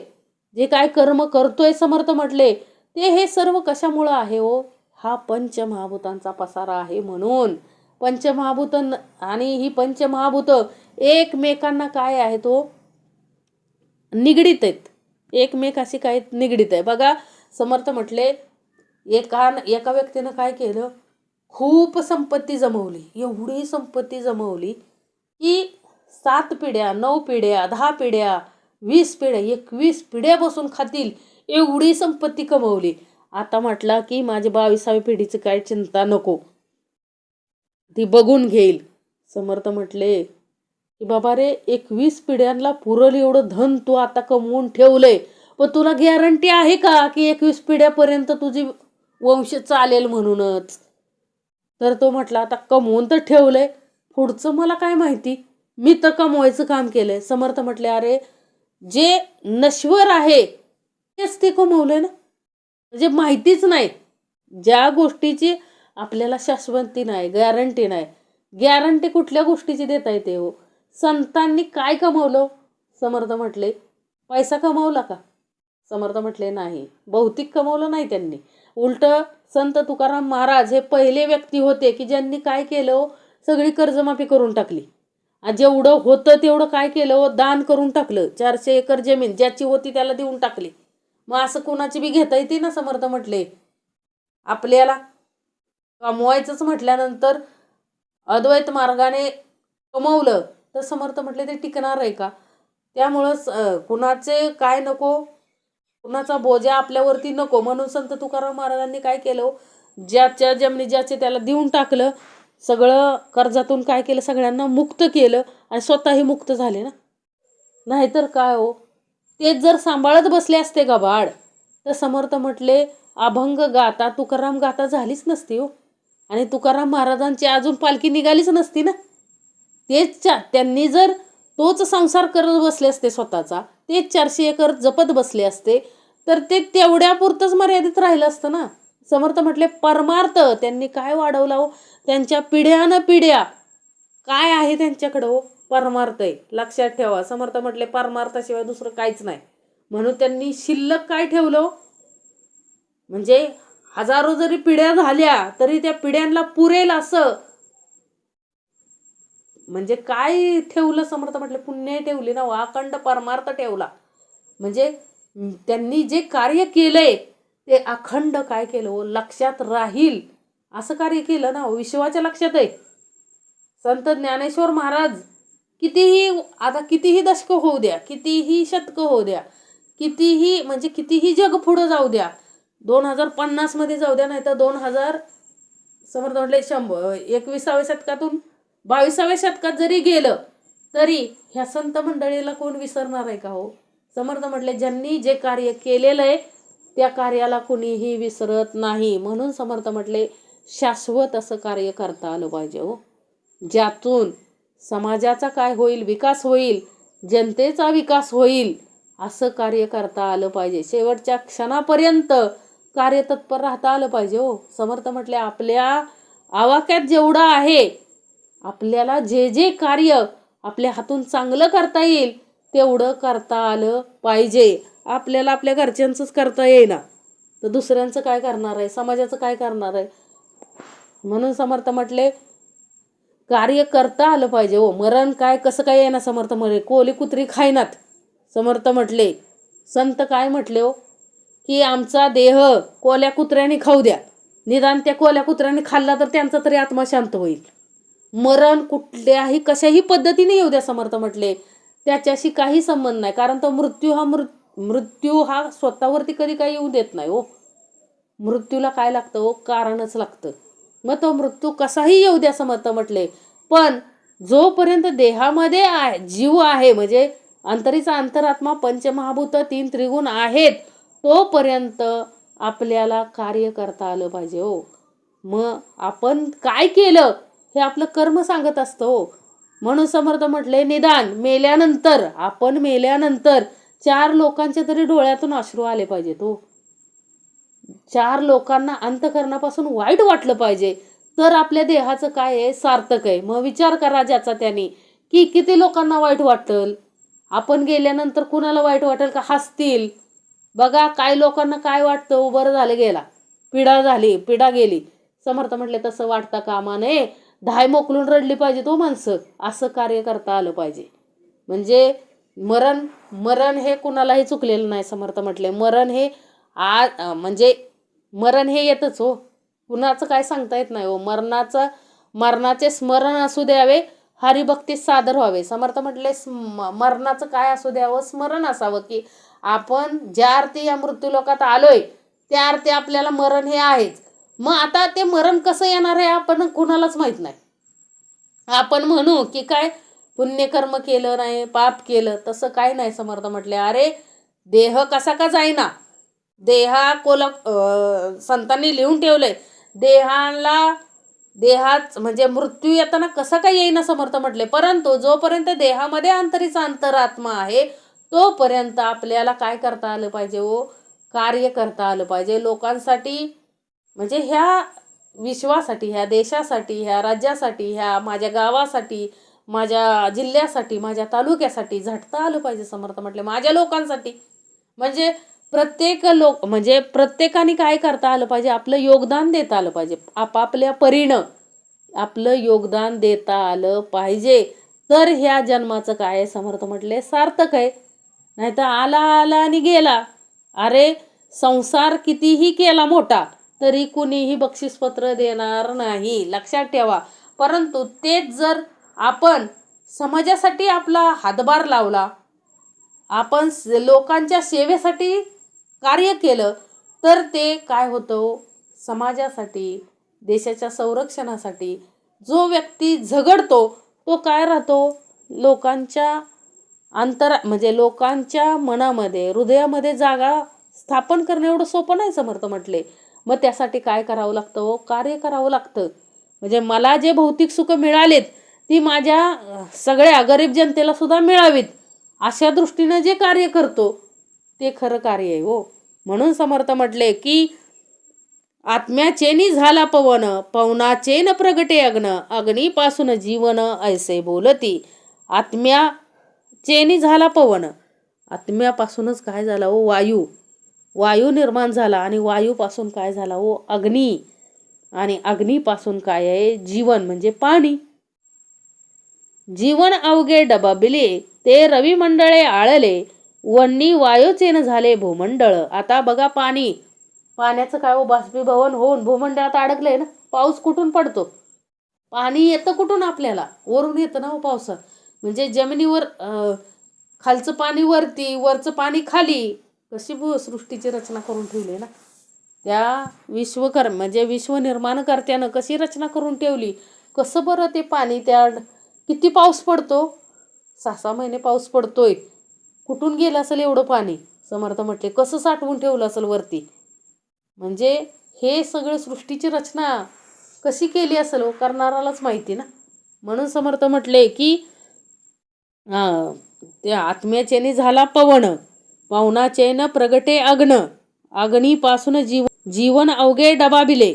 S1: जे काय कर्म करतोय समर्थ म्हटले ते हे सर्व कशामुळं आहे हो? हा पंचमहाभूतांचा पसारा आहे म्हणून. पंचमहाभूत आणि ही पंचमहाभूत एकमेकांना काय आहे तो निगडीत आहेत. एकमेकाशी काय निगडीत आहे. बघा समर्थ म्हटले एका व्यक्तीनं काय केलं, खूप संपत्ती जमवली. एवढी संपत्ती जमवली की 7 पिढ्या 9 पिढ्या 10 पिढ्या 20 पिढ्या 21 पिढ्या बसून खातील एवढी संपत्ती कमवली. आता म्हटला की माझ्या 22व्या पिढीची काय चिंता नको, ती बघून घेईल. समर्थ म्हटले की बाबा रे 21 पिढ्यांना पुरल एवढं धन तू आता कमवून ठेवलंय, पण तुला गॅरंटी आहे का की 21 पिढ्यापर्यंत तुझी वंश चालेल म्हणूनच? तर तो म्हटला आता कमवून तर ठेवलंय, पुढचं मला काय माहिती, मी तर कमवायचं काम केलंय. समर्थ म्हटले अरे जे नश्वर आहे तेच ते कमवलंय ना. म्हणजे माहितीच नाही. ज्या गोष्टीची आपल्याला शाश्वती नाही, गॅरंटी नाही. गॅरंटी कुठल्या गोष्टीची देता येते हो? संतांनी काय कमवलं? समर्थ म्हटले पैसा कमवला का? समर्थ म्हटले नाही. भौतिक कमवलं नाही त्यांनी. उलट संत तुकाराम महाराज हे पहिले व्यक्ती होते की ज्यांनी काय केलं, सगळी कर्जमाफी करून टाकली. जेवढं होतं तेवढं काय केलं, दान करून टाकलं. 400 एकर जमीन ज्याची होती त्याला देऊन टाकली. मग असं कोणाची बी घेता येते ना. समर्थ म्हटले आपल्याला कमवायचंच म्हटल्यानंतर अद्वैत मार्गाने कमवलं तर समर्थ म्हटले ते टिकणार आहे का? त्यामुळं कुणाचे काय नको, कुणाचा बोजा आपल्यावरती नको म्हणून संत तुकाराम महाराजांनी काय केलं, ज्याच्या जमिनी ज्याचे त्याला देऊन टाकलं. सगळं कर्जातून काय केलं, सगळ्यांना मुक्त केलं आणि स्वतःही मुक्त झाले ना. नाहीतर काय हो, तेच जर सांभाळत बसले असते गबाड तर समर्थ म्हटले अभंग गाता तुकाराम गाता झालीच नसती हो. आणि तुकाराम महाराजांची अजून पालखी निघालीच नसती ना. त्यांनी जर तोच संसार करत बसले असते स्वतःचा, तेच 400 एकर जपत बसले असते तर ते तेवढ्यापुरतंच मर्यादित राहिलं असतं ना. समर्थ म्हटले परमार्थ त्यांनी काय वाढवला हो? त्यांच्या पिढ्यानं पिढ्या काय आहे त्यांच्याकडं हो? परमार्थ आहे. लक्षात ठेवा. समर्थ म्हटले परमार्थाशिवाय दुसरं काहीच नाही. म्हणून त्यांनी शिल्लक काय ठेवलं, म्हणजे हजारो जरी पिढ्या झाल्या तरी त्या पिढ्यांना पुरेल असं म्हणजे काय ठेवलं. समर्थ म्हटले पुण्य ठेवली ना, अखंड परमार्थ ठेवला. म्हणजे त्यांनी जे कार्य केलंय ते अखंड काय केलं हो, लक्षात राहील असं कार्य केलं ना. विश्वाच्या लक्षात आहे. संत ज्ञानेश्वर महाराज कितीही दशक होऊ द्या, कितीही शतक होऊ द्या, कितीही म्हणजे कितीही जग पुढं जाऊ द्या, 2050 मध्ये जाऊ द्या, नाही तर 2000 समर्थ म्हटले 21व्या शतकातून 22व्या शतकात जरी गेलं तरी ह्या संत मंडळीला कोण विसरणार आहे का हो? समर्थ म्हटले ज्यांनी जे कार्य केलेलं आहे त्या कार्याला कुणीही विसरत नाही. म्हणून समर्थ म्हटले शाश्वत असं कार्य करता आलं पाहिजे हो, ज्यातून समाजाचा काय होईल, विकास होईल, जनतेचा विकास होईल, असं कार्य करता आलं पाहिजे. शेवटच्या क्षणापर्यंत कार्यतत्पर राहता आलं पाहिजे हो. समर्थ म्हटले आपल्या आवाक्यात जेवढं आहे, आपल्याला जे जे कार्य आपल्या हातून चांगलं करता येईल तेवढं करता आलं पाहिजे. आपल्याला आपल्या घरच्यांचंच करता येईना तर दुसऱ्यांचं काय करणार आहे, समाजाचं काय करणार आहे. म्हणून समर्थ म्हटले कार्य करता आलं पाहिजे हो. मरण काय कसं काय येणार. समर्थ म्हटले कोली कुत्री खायनात. समर्थ म्हटले, संत काय म्हटले हो, की आमचा देह कोल्या कुत्र्याने खाऊ द्या, निदान त्या कोल्या कुत्र्याने खाल्ला तर त्यांचा तरी आत्मा शांत होईल. मरण कुठल्याही कशाही पद्धतीने येऊ द्या. समर्थ म्हटले त्याच्याशी काही संबंध नाही, कारण तो मृत्यू हा स्वतःवरती कधी काही येऊ देत नाही हो. मृत्यूला काय लागतं हो, कारणच लागतं. मग तो मृत्यू कसाही येऊ द्या. समर्थ म्हटले पण जोपर्यंत देहामध्ये जीव आहे, म्हणजे अंतरीचा अंतरात्मा, पंचमहाभूत, 3 त्रिगुण आहेत, तोपर्यंत आपल्याला कार्य करता आलं पाहिजे हो. मग आपण काय केलं हे आपलं कर्म सांगत असतं हो. म्हणून समर्थ म्हटले निदान मेल्यानंतर, आपण मेल्यानंतर 4 लोकांच्या तरी डोळ्यातून अश्रू आले पाहिजेत हो. 4 लोकांना अंतःकरणापासून वाईट वाटलं पाहिजे, तर आपल्या देहाचं काय आहे, सार्थक आहे. मग विचार करा ज्याचा त्याने, की किती लोकांना वाईट वाटेल. आपण गेल्यानंतर कुणाला वाईट वाटेल का, हसतील. बघा काय लोकांना काय वाटतं, बरं झालं गेला, पिढा गेली. समर्थ म्हटले तसं वाटता कामा नये, धाय मोकलून रडली पाहिजे तो माणसं. असं कार्य करता आलं पाहिजे. म्हणजे मरण हे कुणालाही चुकलेलं नाही. समर्थ म्हटले मरण हे म्हणजे मरण हे येतच हो, कुणाचं काय सांगता येत नाही हो. मरणाचे स्मरण असू द्यावे, हरिभक्तीत सादर व्हावे. समर्थ म्हटले मरणाचं काय असू द्यावं, स्मरण असावं, की आपण ज्या अर्थी या मृत्यूलोकात आलोय त्या अर्थी आपल्याला मरण हे आहेच. मग आता ते मरण कसं येणार आहे आपण कुणालाच माहित नाही. आपण म्हणू की काय पुण्यकर्म केलं नाही, पाप केलं, तसं काय नाही. समर्थ म्हटले अरे देह कसा का जाईना, संतांनी लिहून ठेवलंय, देहात म्हणजे मृत्यू येताना कसा काय येईना. समर्थ म्हटले परंतु जोपर्यंत देहामध्ये अंतरीचा अंतरात्मा आहे तोपर्यंत आपल्याला काय करता आलं पाहिजे हो, कार्य करता आलं पाहिजे लोकांसाठी, म्हणजे ह्या विश्वासाठी, ह्या देशासाठी, ह्या राज्यासाठी, ह्या माझ्या गावासाठी, माझ्या जिल्ह्यासाठी, माझ्या तालुक्यासाठी झटता आलं पाहिजे. समर्थ म्हटले माझ्या लोकांसाठी, म्हणजे प्रत्येकाने काय करता आलं पाहिजे, आपलं योगदान देता आलं पाहिजे. आपापल्या परीनं आपलं योगदान देता आलं पाहिजे, तर ह्या जन्माचं काय समर्थ म्हटले सार्थक आहे. नाही तर आला आणि गेला. अरे संसार कितीही केला मोठा तरी कुणीही बक्षीसपत्र देणार नाही, लक्षात ठेवा. परंतु तेच जर आपण समाजासाठी आपला हातभार लावला, आपण लोकांच्या सेवेसाठी कार्य केलं, तर ते काय होतं, समाजासाठी, देशाच्या संरक्षणासाठी जो व्यक्ती झगडतो तो काय राहतो, लोकांच्या म्हणजे लोकांच्या मनामध्ये, हृदयामध्ये जागा स्थापन करणं एवढं सोपं नाही. समर्थ म्हटले मग त्यासाठी काय करावं लागतं हो, कार्य करावं लागतं. म्हणजे मला जे भौतिक सुख मिळालेत ती माझ्या सगळ्या गरीब जनतेला सुद्धा मिळावीत, अशा दृष्टीनं जे कार्य करतो ते खरं कार्य आहे हो. म्हणून समर्थ म्हटले की आत्म्याचेनी झाला पवन, पवनाचेन प्रगटे अग्न, अग्नीपासून जीवन ऐसे बोलती. आत्म्याचेनी झाला पवन, आत्म्यापासूनच काय झाला हो, वायू निर्माण झाला, आणि वायूपासून काय झाला हो, अग्नी, आणि अग्नीपासून काय आहे, जीवन म्हणजे पाणी. जीवन अवघे डबाबिले, ते रविमंडळे आळले, वन्नी वायूचेन झाले भूमंडळ. आता बघा पाण्याचं काय हो, बाष्पीभवन होऊन भूमंडळात अडकलंय ना. पाऊस कुठून पडतो, पाणी येतं कुठून, आपल्याला वरून येतं ना हो पावसात. म्हणजे जमिनीवर खालचं पाणी वरती, वरचं पाणी खाली, कशी सृष्टीची रचना करून ठेवली ना. त्या म्हणजे विश्वनिर्माणकर्त्यानं कशी रचना करून ठेवली. कसं बरं ते पाणी, त्या किती पाऊस पडतो, 6-6 महिने पाऊस पडतोय, कुठून गेलं असेल एवढं पाणी. समर्थ म्हटले कसं साठवून ठेवलं असेल वरती. म्हणजे हे सगळं सृष्टीची रचना कशी केली असेल हो, करणारालाच माहिती ना. म्हणून समर्थ म्हटले की त्या आत्म्याचेने झाला पवन, पवनाचेन प्रगटे अग्न, अग्नीपासून जीवन अवघे डबाबिले,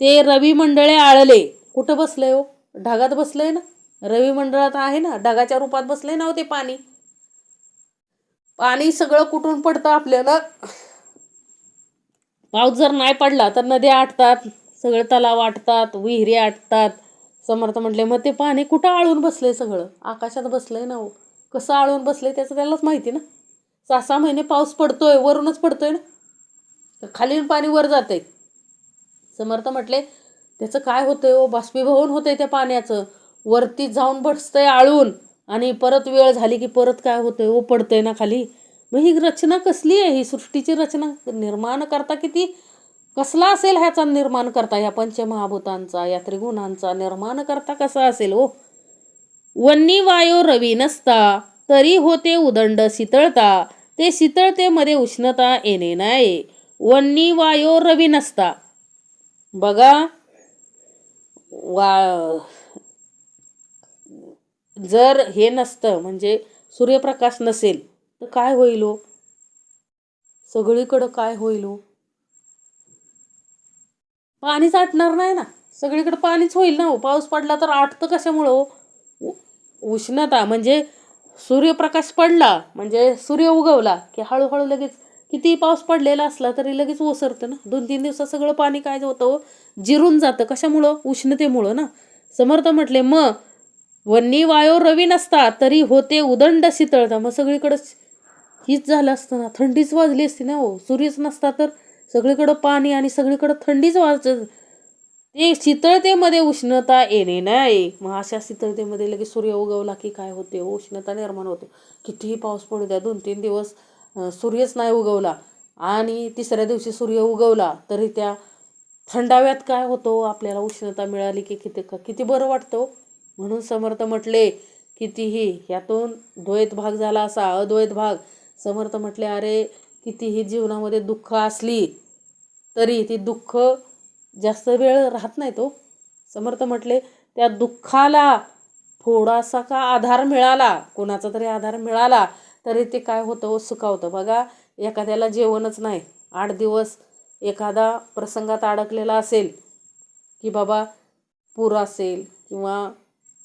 S1: ते रवी मंडळे आळले. कुठं बसलंय हो? ढगात बसलंय ना. रवी मंडळात आहे ना, ढगाच्या रूपात बसलंय ना हो ते पाणी. पाणी सगळं कुठून पडतं आपल्याला? पाऊस जर नाही पडला तर नद्या आटतात, सगळे तलाव आटतात, विहिरी आटतात. समर्थ म्हटले मग ते पाणी कुठं आळून बसलंय? सगळं आकाशात बसलंय ना हो. कसं आळून बसलंय त्याचं त्यालाच माहिती ना. 6-6 महिने पाऊस पडतोय, वरूनच पडतोय ना, खालील पाणी वर जातंय. समर्थ म्हटले त्याचं काय होतंय हो? बाष्पीभवन होतंय त्या पाण्याचं, वरती जाऊन बसतंय आळून, आणि परत वेळ झाली की परत काय होतंय हो? पडतंय ना खाली. मग ही रचना कसली आहे? ही सृष्टीची रचना निर्माण करता किती कसला असेल? ह्याचा निर्माण करता, ह्या पंचमहाभूतांचा, या त्रिगुणांचा निर्माण करता कसा असेल हो? वन्नी वायो रवी नसता, तरी होते उदंड शीतळता, ते शीतळतेमध्ये उष्णता येणे नाही. वन्नी वायो रवी नसता. बघा, जर हे नसतं म्हणजे सूर्यप्रकाश नसेल तर काय होईल हो? सगळीकडं काय होईल हो? पाणीच आटणार नाही ना. सगळीकडे पाणीच होईल ना हो. पाऊस पडला तर आटतं कशामुळं हो? उष्णता म्हणजे सूर्यप्रकाश पडला म्हणजे सूर्य उगवला की हळूहळू लगेच किती पाऊस पडलेला असला तरी लगेच ओसरतं ना. 2-3 दिवसात सगळं पाणी काय होतं हो? जिरून जातं. कशामुळं? उष्णतेमुळं ना. समर्थ म्हटले मग वन्नी वायो रवी नसता, तरी होते उदंड शीतळता. मग सगळीकडंच हीच झालं असतं ना, थंडीच वाजली असती ना हो. सूर्यच नसता तर सगळीकडं पाणी आणि सगळीकडं थंडीच वाजत. ते शीतळतेमध्ये उष्णता येणे नाही. मग अशा शीतळतेमध्ये लगेच सूर्य उगवला की काय होते हो? उष्णता निर्माण होते. कितीही पाऊस पडू द्या, 2-3 दिवस सूर्यच नाही उगवला आणि तिसऱ्या दिवशी सूर्य उगवला तरी त्या थंडाव्यात काय होतो? आपल्याला उष्णता मिळाली की किती बरं वाटतं. म्हणून समर्थ म्हटले कितीही ह्यातून द्वैत भाग झाला असा अद्वैत भाग. समर्थ म्हटले अरे कितीही जीवनामध्ये दुःख असली तरी ती दुःख जास्त वेळ राहत नाही तो. समर्थ म्हटले त्या दुःखाला थोडासा का आधार मिळाला, कोणाचा तरी आधार मिळाला तरी ते काय होतं? सुखावतं. बघा, एखाद्याला जेवणच नाही, 8 दिवस एखादा प्रसंगात अडकलेला असेल की बाबा पूर असेल किंवा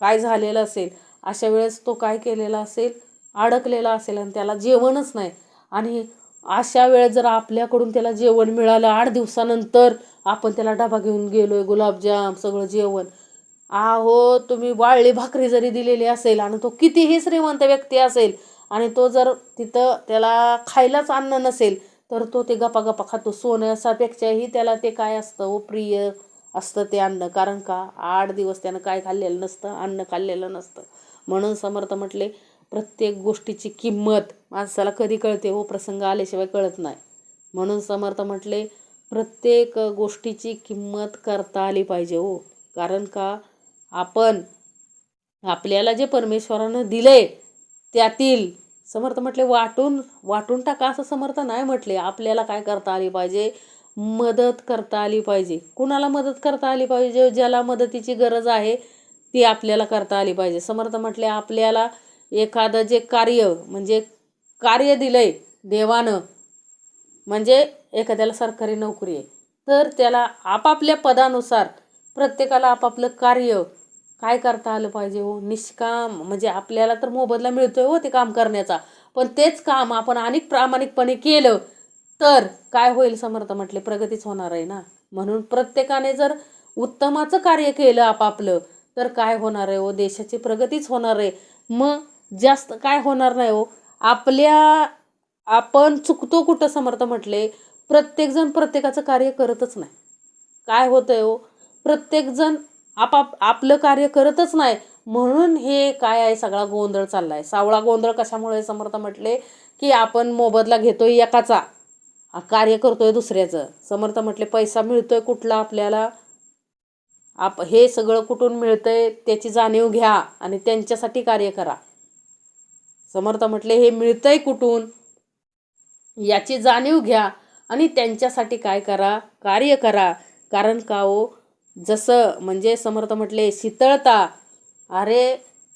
S1: काय झालेलं असेल, अशा वेळेस तो काय केलेला असेल? अडकलेला असेल आणि त्याला जेवणच नाही. आणि अशा वेळेस जर आपल्याकडून त्याला जेवण मिळालं 8 दिवसानंतर, आपण त्याला डबा घेऊन गेलोय, गुलाबजाम सगळं जेवण, आहो तुम्ही वाळली भाकरी जरी दिलेली असेल आणि तो कितीही श्रीमंत व्यक्ती असेल आणि तो जर तिथं त्याला खायलाच अन्न नसेल तर तो ते गपागपा खातो. सोन्यापेक्षाही त्याला ते काय असतं हो? प्रिय असतं ते अन्न. कारण का 8 दिवस त्यानं काय खाल्लेलं नसतं? अन्न खाल्लेलं नसतं. म्हणून समर्थ म्हटले प्रत्येक गोष्टीची किंमत माणसाला कधी कळते हो? प्रसंग आल्याशिवाय कळत नाही. म्हणून समर्थ म्हटले प्रत्येक गोष्टीची किंमत करता आली पाहिजे हो. कारण का आपण आपल्याला जे परमेश्वरानं दिले त्यातील समर्थ म्हटले वाटून टाका असं समर्थ नाही म्हटले. आपल्याला काय करता आली पाहिजे? मदत करता आली पाहिजे. कुणाला मदत करता आली पाहिजे? ज्याला मदतीची गरज आहे ती आपल्याला करता आली पाहिजे. समर्थ म्हटले आपल्याला एखादं जे कार्य दिलंय देवानं, म्हणजे एखाद्याला सरकारी नोकरी आहे तर त्याला आपापल्या पदानुसार प्रत्येकाला आपापलं कार्य काय करता आलं पाहिजे हो? निष्काम म्हणजे आपल्याला तर मोबदला मिळतोय हो ते काम करण्याचा, पण तेच काम आपण अनेक प्रामाणिकपणे केलं तर काय होईल? समर्थ म्हटले प्रगतीच होणार आहे ना. म्हणून प्रत्येकाने जर उत्तमाचं कार्य केलं आपापलं तर काय होणार आहे हो? देशाची प्रगतीच होणार आहे. मग जास्त काय होणार नाही हो? आपण चुकतो कुठं? समर्थ म्हटले प्रत्येकजण प्रत्येकाचं कार्य करतच नाही. काय होतंय हो? प्रत्येकजण आपलं कार्य करतच नाही. म्हणून हे काय आहे? सगळा गोंधळ चाललाय. सावळा गोंधळ कशामुळे? समर्थ म्हटले की आपण मोबदला घेतोय एकाचा, कार्य करतोय दुसऱ्याचं. समर्थ म्हटले पैसा मिळतोय कुठला आपल्याला? हे सगळं कुठून मिळतंय त्याची जाणीव घ्या आणि त्यांच्यासाठी कार्य करा. समर्थ म्हटले हे मिळतंय कुठून याची जाणीव घ्या आणि त्यांच्यासाठी काय करा? कार्य करा. कारण का हो? जसं म्हणजे समर्थ म्हटले शीतळता. अरे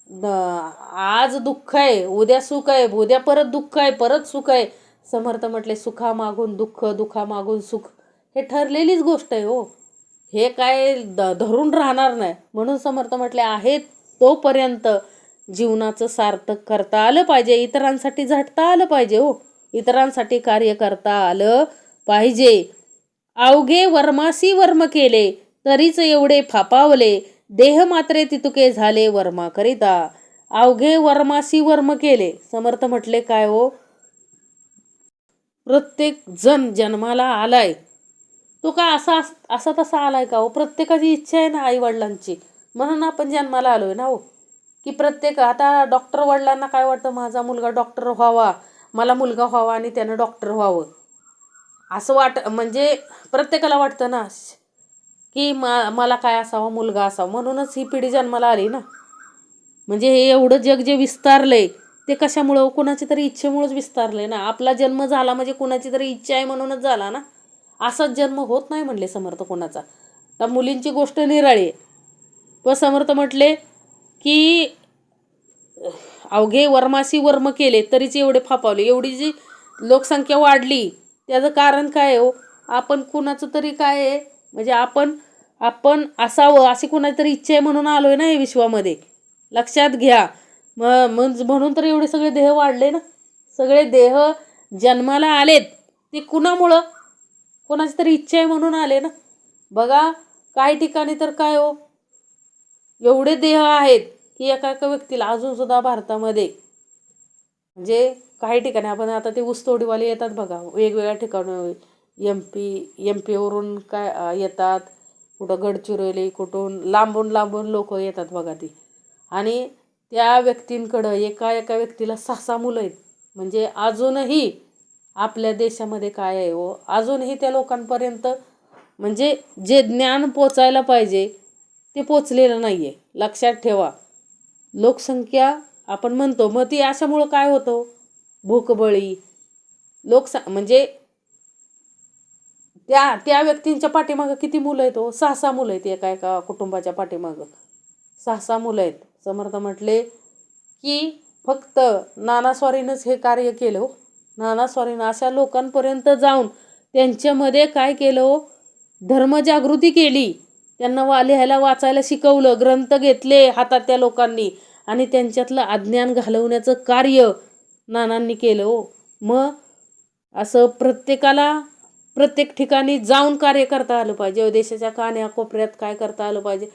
S1: आज दुःख आहे, उद्या सुख आहे, उद्या परत दुःख आहे, परत सुख आहे. समर्थ म्हटले सुखामागून दुःख, दुःखामागून सुख, हे ठरलेलीच गोष्ट आहे हो. हे काय धरून राहणार नाही. म्हणून समर्थ म्हटले आहे तोपर्यंत जीवनाचं सार्थक करता आलं पाहिजे, इतरांसाठी झटता आलं पाहिजे हो, इतरांसाठी कार्य करता आलं पाहिजे. अवघे वर्मासी वर्म केले, तरीच एवढे फापावले, देह मात्रे तितुके झाले वर्माकरिता. अवघे वर्मासी वर्म केले. समर्थ म्हटले काय हो, प्रत्येक जण जन्माला आलाय तो काय असा तसा आलाय का हो? प्रत्येकाची इच्छा आहे ना आई वडिलांची, म्हणून आपण जन्माला आलोय ना हो. की प्रत्येक आता डॉक्टर वडिलांना काय वाटतं, माझा मुलगा डॉक्टर व्हावा, मला मुलगा व्हावा आणि त्यानं डॉक्टर व्हावं, असं म्हणजे प्रत्येकाला वाटतं ना की मला काय असावा, मुलगा असावा. म्हणूनच ही पिढी जन्माला आली ना. म्हणजे हे एवढं जग जे विस्तारलंय ते कशामुळं, कुणाची तरी इच्छेमुळेच विस्तारलंय ना. आपला जन्म झाला म्हणजे कुणाची तरी इच्छा आहे म्हणूनच झाला ना. असाच जन्म होत नाही म्हणले समर्थ कोणाचा. तर मुलींची गोष्ट निराळी आहे. पण समर्थ म्हटले की अवघे वर्मासी वर्म केले, तरीच एवढे फापावले. एवढी जी लोकसंख्या वाढली त्याचं कारण काय हो, आपण कुणाचं तरी काय आहे म्हणजे आपण असावं अशी कुणाची तरी इच्छा आहे म्हणून आलोय ना हे विश्वामध्ये, लक्षात घ्या. म्हणून तर एवढे सगळे देह वाढले ना. सगळे देह जन्माला आलेत ते कुणामुळं, कोणाची तरी इच्छा आहे म्हणून आले ना. बघा काही ठिकाणी तर काय हो, एवढे देह आहेत की एका व्यक्तीला अजून सुद्धा भारतामध्ये म्हणजे काही ठिकाणी आपण आता ते ऊसतोडीवाले येतात बघा, वेगवेगळ्या ठिकाणी एम पीवरून काय येतात, कुठं गडचिरोली, कुठून लांबून लांबून लोक येतात बघा ती. आणि त्या व्यक्तींकडं एका व्यक्तीला 6 मुलं आहेत. म्हणजे अजूनही आपल्या देशामध्ये काय आहे हो, अजूनही त्या लोकांपर्यंत म्हणजे जे ज्ञान पोचायला पाहिजे ते पोचलेलं नाही आहे. लक्षात ठेवा. लोकसंख्या आपण म्हणतो, मग ती अशामुळं काय होतं, भूकबळी म्हणजे त्या व्यक्तींच्या पाठीमागं किती मुलं आहेत हो, 6 मुलं आहेत. एका कुटुंबाच्या पाठीमागं 6 मुलं आहेत. समर्थ म्हटले की फक्त नानास्वारीनंच हे कार्य केलं हो. नानास्वारीनं अशा लोकांपर्यंत जाऊन त्यांच्यामध्ये काय केलं हो, धर्मजागृती केली. त्यांना लिहायला वाचायला शिकवलं, ग्रंथ घेतले हातात त्या लोकांनी आणि त्यांच्यातलं अज्ञान घालवण्याचं कार्य नानांनी केलं हो. मग असं प्रत्येकाला प्रत्येक ठिकाणी जाऊन कार्य करता आलं पाहिजे. देशाच्या कान्याकोपऱ्यात काय करता आलं पाहिजे.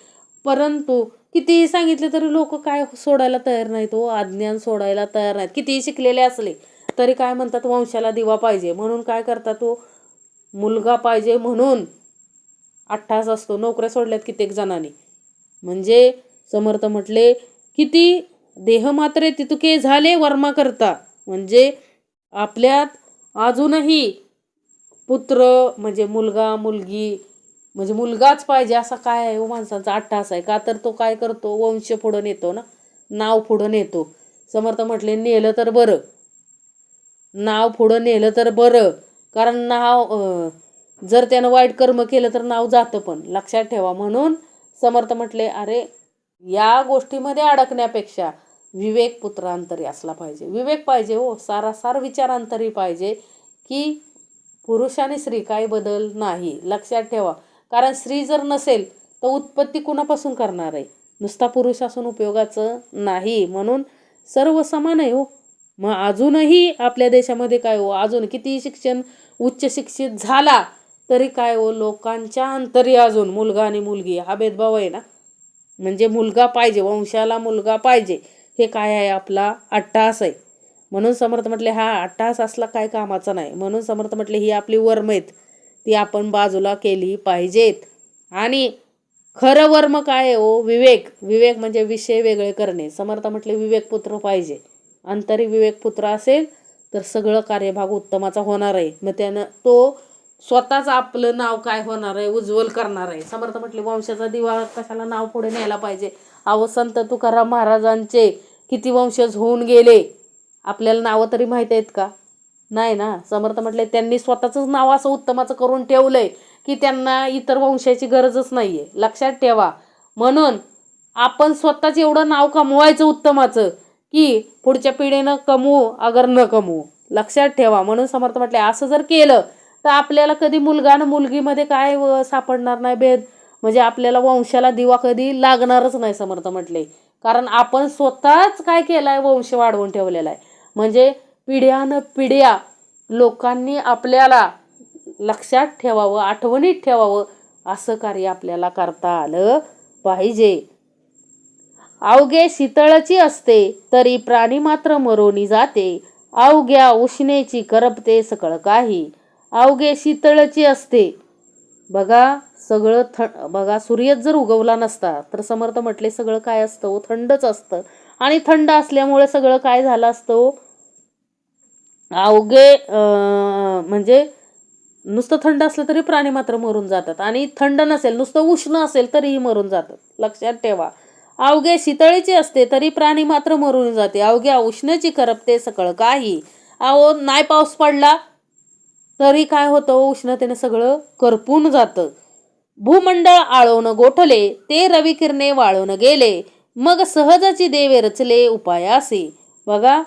S1: परंतु कितीही सांगितलं तरी लोक काय सोडायला तयार नाहीत हो, अज्ञान सोडायला तयार नाहीत. कितीही शिकलेले असले तरी काय म्हणतात, वंशाला दिवा पाहिजे म्हणून काय करतात तो, मुलगा पाहिजे म्हणून अट्टास असतो. नोकऱ्या सोडल्यात कित्येक जणांनी. म्हणजे समर्थ म्हटले किती देह मात्रे तितुके झाले वर्मा करता. म्हणजे आपल्यात अजूनही पुत्र म्हणजे मुलगा मुलगी म्हणजे मुलगाच पाहिजे असा काय आहे हो माणसांचा अट्टास आहे. का तर तो काय करतो, वंश पुढं नेतो ना, नाव पुढं नेतो. समर्थ म्हटले नेलं तर बरं, नाव पुढं नेलं तर बरं. कारण नाव जर त्यानं वाईट कर्म केलं तर नाव जातं पण, लक्षात ठेवा. म्हणून समर्थ म्हटले अरे या गोष्टीमध्ये अडकण्यापेक्षा विवेक पुत्रांतरी असला पाहिजे. विवेक पाहिजे हो, सारासार विचारांतरी पाहिजे की पुरुष आणि स्त्री काही बदल नाही. लक्षात ठेवा. कारण स्त्री जर नसेल तर उत्पत्ती कुणापासून करणार आहे, नुसता पुरुष असून उपयोगाचं नाही. म्हणून सर्व समान आहे हो. मग अजूनही आपल्या देशामध्ये काय हो, अजून किती शिक्षण उच्च शिक्षित झाला तरी काय हो, लोकांच्या अंतरी अजून मुलगा आणि मुलगी हा भेदभाव आहे ना. म्हणजे मुलगा पाहिजे, वंशाला मुलगा पाहिजे, हे काय आहे, आपला अट्टास आहे. म्हणून समर्थ म्हटले हा अट्टास असला काय कामाचा नाही. म्हणून समर्थ म्हटले ही आपली वर्म आहेत ती आपण बाजूला केली पाहिजेत. आणि खरं वर्म काय आहे हो, विवेक. विवेक म्हणजे विषय वेगळे करणे. समर्थ म्हटले विवेक पुत्र पाहिजे. अंतरी विवेक पुत्र असेल तर सगळं कार्यभाग उत्तमाचा होणार आहे. मग त्यानं तो स्वतःच आपलं नाव काय होणार आहे, उज्ज्वल करणार आहे. समर्थ म्हटले वंशाचा दिवा कशाला नाव पुढे न्यायला पाहिजे. अहो संत तुकाराम महाराजांचे किती वंशज होऊन गेले, आपल्याला नावं तरी माहीत आहेत का. नाही ना. समर्थ म्हटले त्यांनी स्वतःचंच नाव असं उत्तमाचं करून ठेवलंय की त्यांना इतर वंशाची गरजच नाहीये. लक्षात ठेवा. म्हणून आपण स्वतःच एवढं नाव कमवायचं उत्तमाचं की पुढच्या पिढीनं कमवू अगर न कमवू. लक्षात ठेवा. म्हणून समर्थ म्हटले असं जर केलं तर आपल्याला कधी मुलगा आणि मुलगीमध्ये काय सापडणार नाही भेद. म्हणजे आपल्याला वंशाला दिवा कधी लागणारच नाही समर्थ म्हटले. कारण आपण स्वतःच काय केलाय, वंश वाढवून ठेवलेला आहे. म्हणजे पिढ्यानं पिढ्या लोकांनी आपल्याला लक्षात ठेवावं, आठवणीत ठेवावं असं कार्य आपल्याला करता आलं पाहिजे. अवघे शीतळची असते तरी प्राणी मात्र मरोनी जाते, अवघ्या उष्णेची करपते सकळ काही. अवघे शीतळची असते. बघा सगळं बघा सूर्यच जर उगवला नसता तर समर्थ म्हटले सगळं काय असतं, थंडच असतं. आणि थंड असल्यामुळे सगळं काय झालं असतं, अवघे म्हणजे नुसतं थंड असलं तरी प्राणी मात्र मरून जातात, आणि थंड नसेल नुसतं उष्ण असेल तरीही मरून जातात. लक्षात ठेवा. अवघे शीतळीचे असते तरी प्राणी मात्र मरून जाते, अवघ्या उष्णची करपते सकळ काही. अहो नाही पाऊस पडला तरी काय होतं, उष्णतेने सगळं करपून जातं. भूमंडळ आळवून गोठले ते रविकिरणे वाळून गेले, मग सहजाची देवे रचले उपायासी. बघा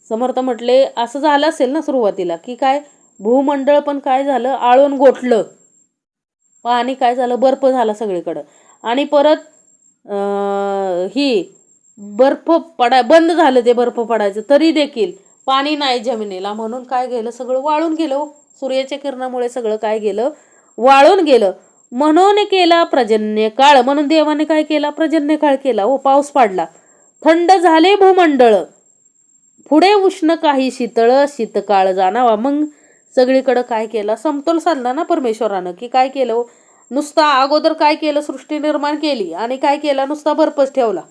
S1: समर्थ म्हटले असं झालं असेल ना सुरुवातीला की काय, भूमंडळ पण काय झालं, आळून गोठलं. पाणी काय झालं, बर्फ झाला सगळीकडं. आणि परत ही बर्फ बंद झालं, ते बर्फ पडायचं तरी देखील पाणी नाही जमिनीला. म्हणून काय गेलं, सगळं वाळून गेलं. सूर्याच्या किरणामुळे सगळं काय गेलं, वाळून गेलं. म्हणून केला पर्जन्य काळ. म्हणून देवाने काय केला, पर्जन्य काळ केला. पाऊस पडला. थंड झाले भूमंडळ, पुढे उष्ण काही शीतळ शीतकाळ जाणावा. मग सगळीकडं काय केलं, समतोल साधला ना परमेश्वरानं. की काय केलं, नुसता अगोदर काय केलं, सृष्टी निर्माण केली आणि काय केला, नुसता बर्फच ठेवला.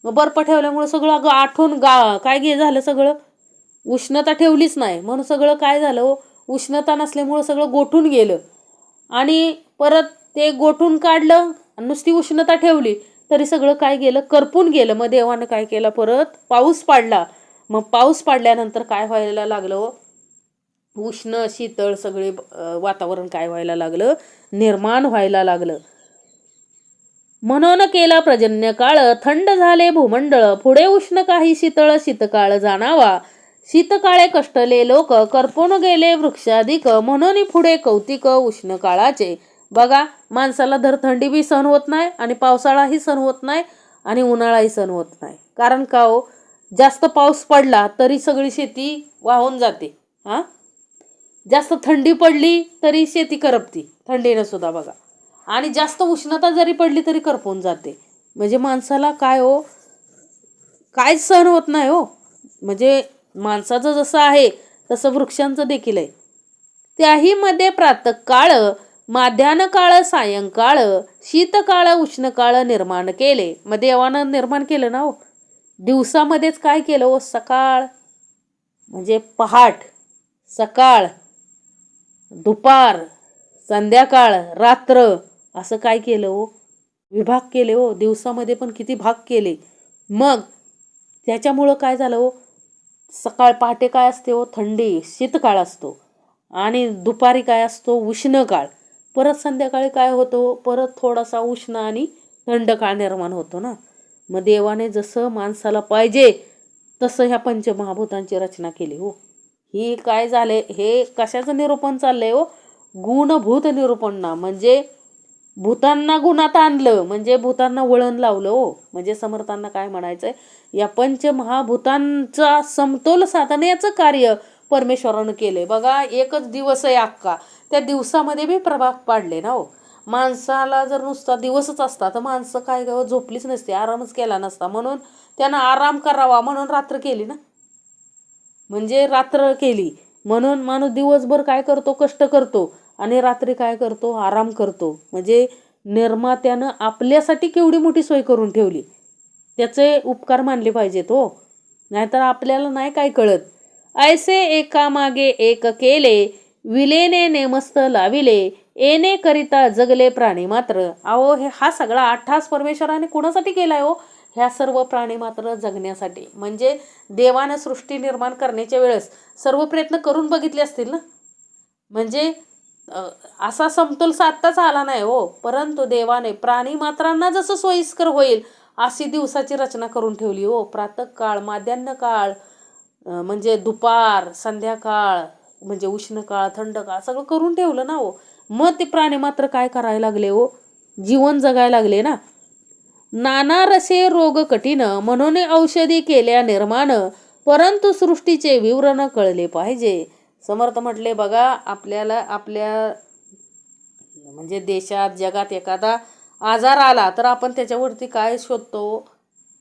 S1: मग बर्फ ठेवल्यामुळे सगळं आठवून काय झालं, सगळं उष्णता ठेवलीच नाही. म्हणून सगळं काय झालं, उष्णता नसल्यामुळं सगळं गोठून गेलं. आणि परत ते गोठून काढलं, नुसती उष्णता ठेवली तरी सगळं काय गेलं, करपून गेलं. मग देवानं काय केलं, परत पाऊस पाडला. मग पाऊस पडल्यानंतर काय व्हायला लागलं, उष्ण शीतळ सगळे वातावरण काय व्हायला लागलं, निर्माण व्हायला लागलं. म्हणून केला पर्जन्य काळ, थंड झाले भूमंडळ, पुढे उष्ण काही शीतळ शीतकाळ जाणावा. शीतकाळे कष्टले लोक, करपून गेले वृक्षाधिक, म्हणून पुढे कौतिक उष्ण काळाचे. बघा माणसाला धर थंडी बी सहन होत नाही, आणि पावसाळाही सहन होत नाही, आणि उन्हाळाही सहन होत नाही. कारण का हो, जास्त पाऊस पडला तरी सगळी शेती वाहून जाते. जास्त थंडी पडली तरी शेती करपती थंडीनं सुद्धा बघा. आणि जास्त उष्णता जरी पडली तरी करपून जाते. म्हणजे माणसाला काय हो, काय सहन होत नाही हो. म्हणजे माणसाचं जसं आहे तसं वृक्षांचं देखील आहे. त्याही मध्ये प्रातःकाळ, माध्यान्ह काळ, सायंकाळ, शीतकाळ, उष्णकाळ निर्माण केले. मग देवानं निर्माण केलं ना हो. दिवसामध्येच काय केलं हो, सकाळ म्हणजे पहाट, सकाळ, दुपार, संध्याकाळ, रात्र, असं काय केलं हो, विभाग केले हो. दिवसामध्ये पण किती भाग केले. मग त्याच्यामुळं काय झालं हो, सकाळ पहाटे काय असते हो, थंडी शीतकाळ असतो. आणि दुपारी काय असतो, उष्ण काळ. परत संध्याकाळी काय होतो, परत थोडासा उष्ण आणि थंड काळ निर्माण होतो ना. मग देवाने जसं माणसाला पाहिजे तसं ह्या पंचमहाभूतांची रचना केली हो. ही काय झाले, हे कशाचं निरूपण चाललंय हो, गुणभूत निरूपण ना. म्हणजे भूतांना गुणात आणलं, म्हणजे भूतांना वळण लावलं हो. म्हणजे समर्थांना काय म्हणायचंय, या पंचमहाभूतांचा समतोल साधण्याचं कार्य परमेश्वरानं केलंय. बघा एकच दिवस आहे अख्खा, त्या दिवसामध्ये बी प्रभाग पाडले ना हो. माणसाला जर नुसता दिवसच असता तर माणसं काय झोपलीच नसते, आरामच केला नसता. म्हणून त्यानं आराम करावा म्हणून रात्र केली ना. म्हणजे रात्र केली म्हणून माणूस दिवसभर काय करतो, कष्ट करतो, आणि रात्री काय करतो, आराम करतो. म्हणजे निर्मात्यानं आपल्यासाठी केवढी मोठी सोय करून ठेवली, त्याचे उपकार मानले पाहिजेत हो. नाहीतर आपल्याला नाही काय कळत. ऐसे एकामागे एक केले, विलेने नेमस्त लाविले, येणे करिता जगले प्राणी मात्र. अहो हा सगळा अट्टहास परमेश्वराने कोणासाठी केलाय हो, ह्या सर्व प्राणी मात्र जगण्यासाठी. म्हणजे देवानं सृष्टी निर्माण करण्याच्या वेळेस सर्व प्रयत्न करून बघितले असतील ना. म्हणजे असा समतोल साधताच आला नाही हो, परंतु देवाने प्राणी मात्रांना जसं सोयीस्कर होईल अशी दिवसाची रचना करून ठेवली हो. प्रातःकाळ, माध्यान्ह काळ, म्हणजे दुपार, संध्याकाळ, म्हणजे उष्ण काळ, थंड काळ सगळं करून ठेवलं ना हो. मग ते प्राणी मात्र काय करायला लागले हो, जीवन जगायला लागले ना. नाना रसे रोग कठीण म्हणून औषधी केल्या निर्माण, परंतु सृष्टीचे विवरण कळले पाहिजे. समर्थ म्हटले बघा, आपल्याला आपल्या म्हणजे देशात जगात एखादा आजार आला तर आपण त्याच्यावरती काय शोधतो,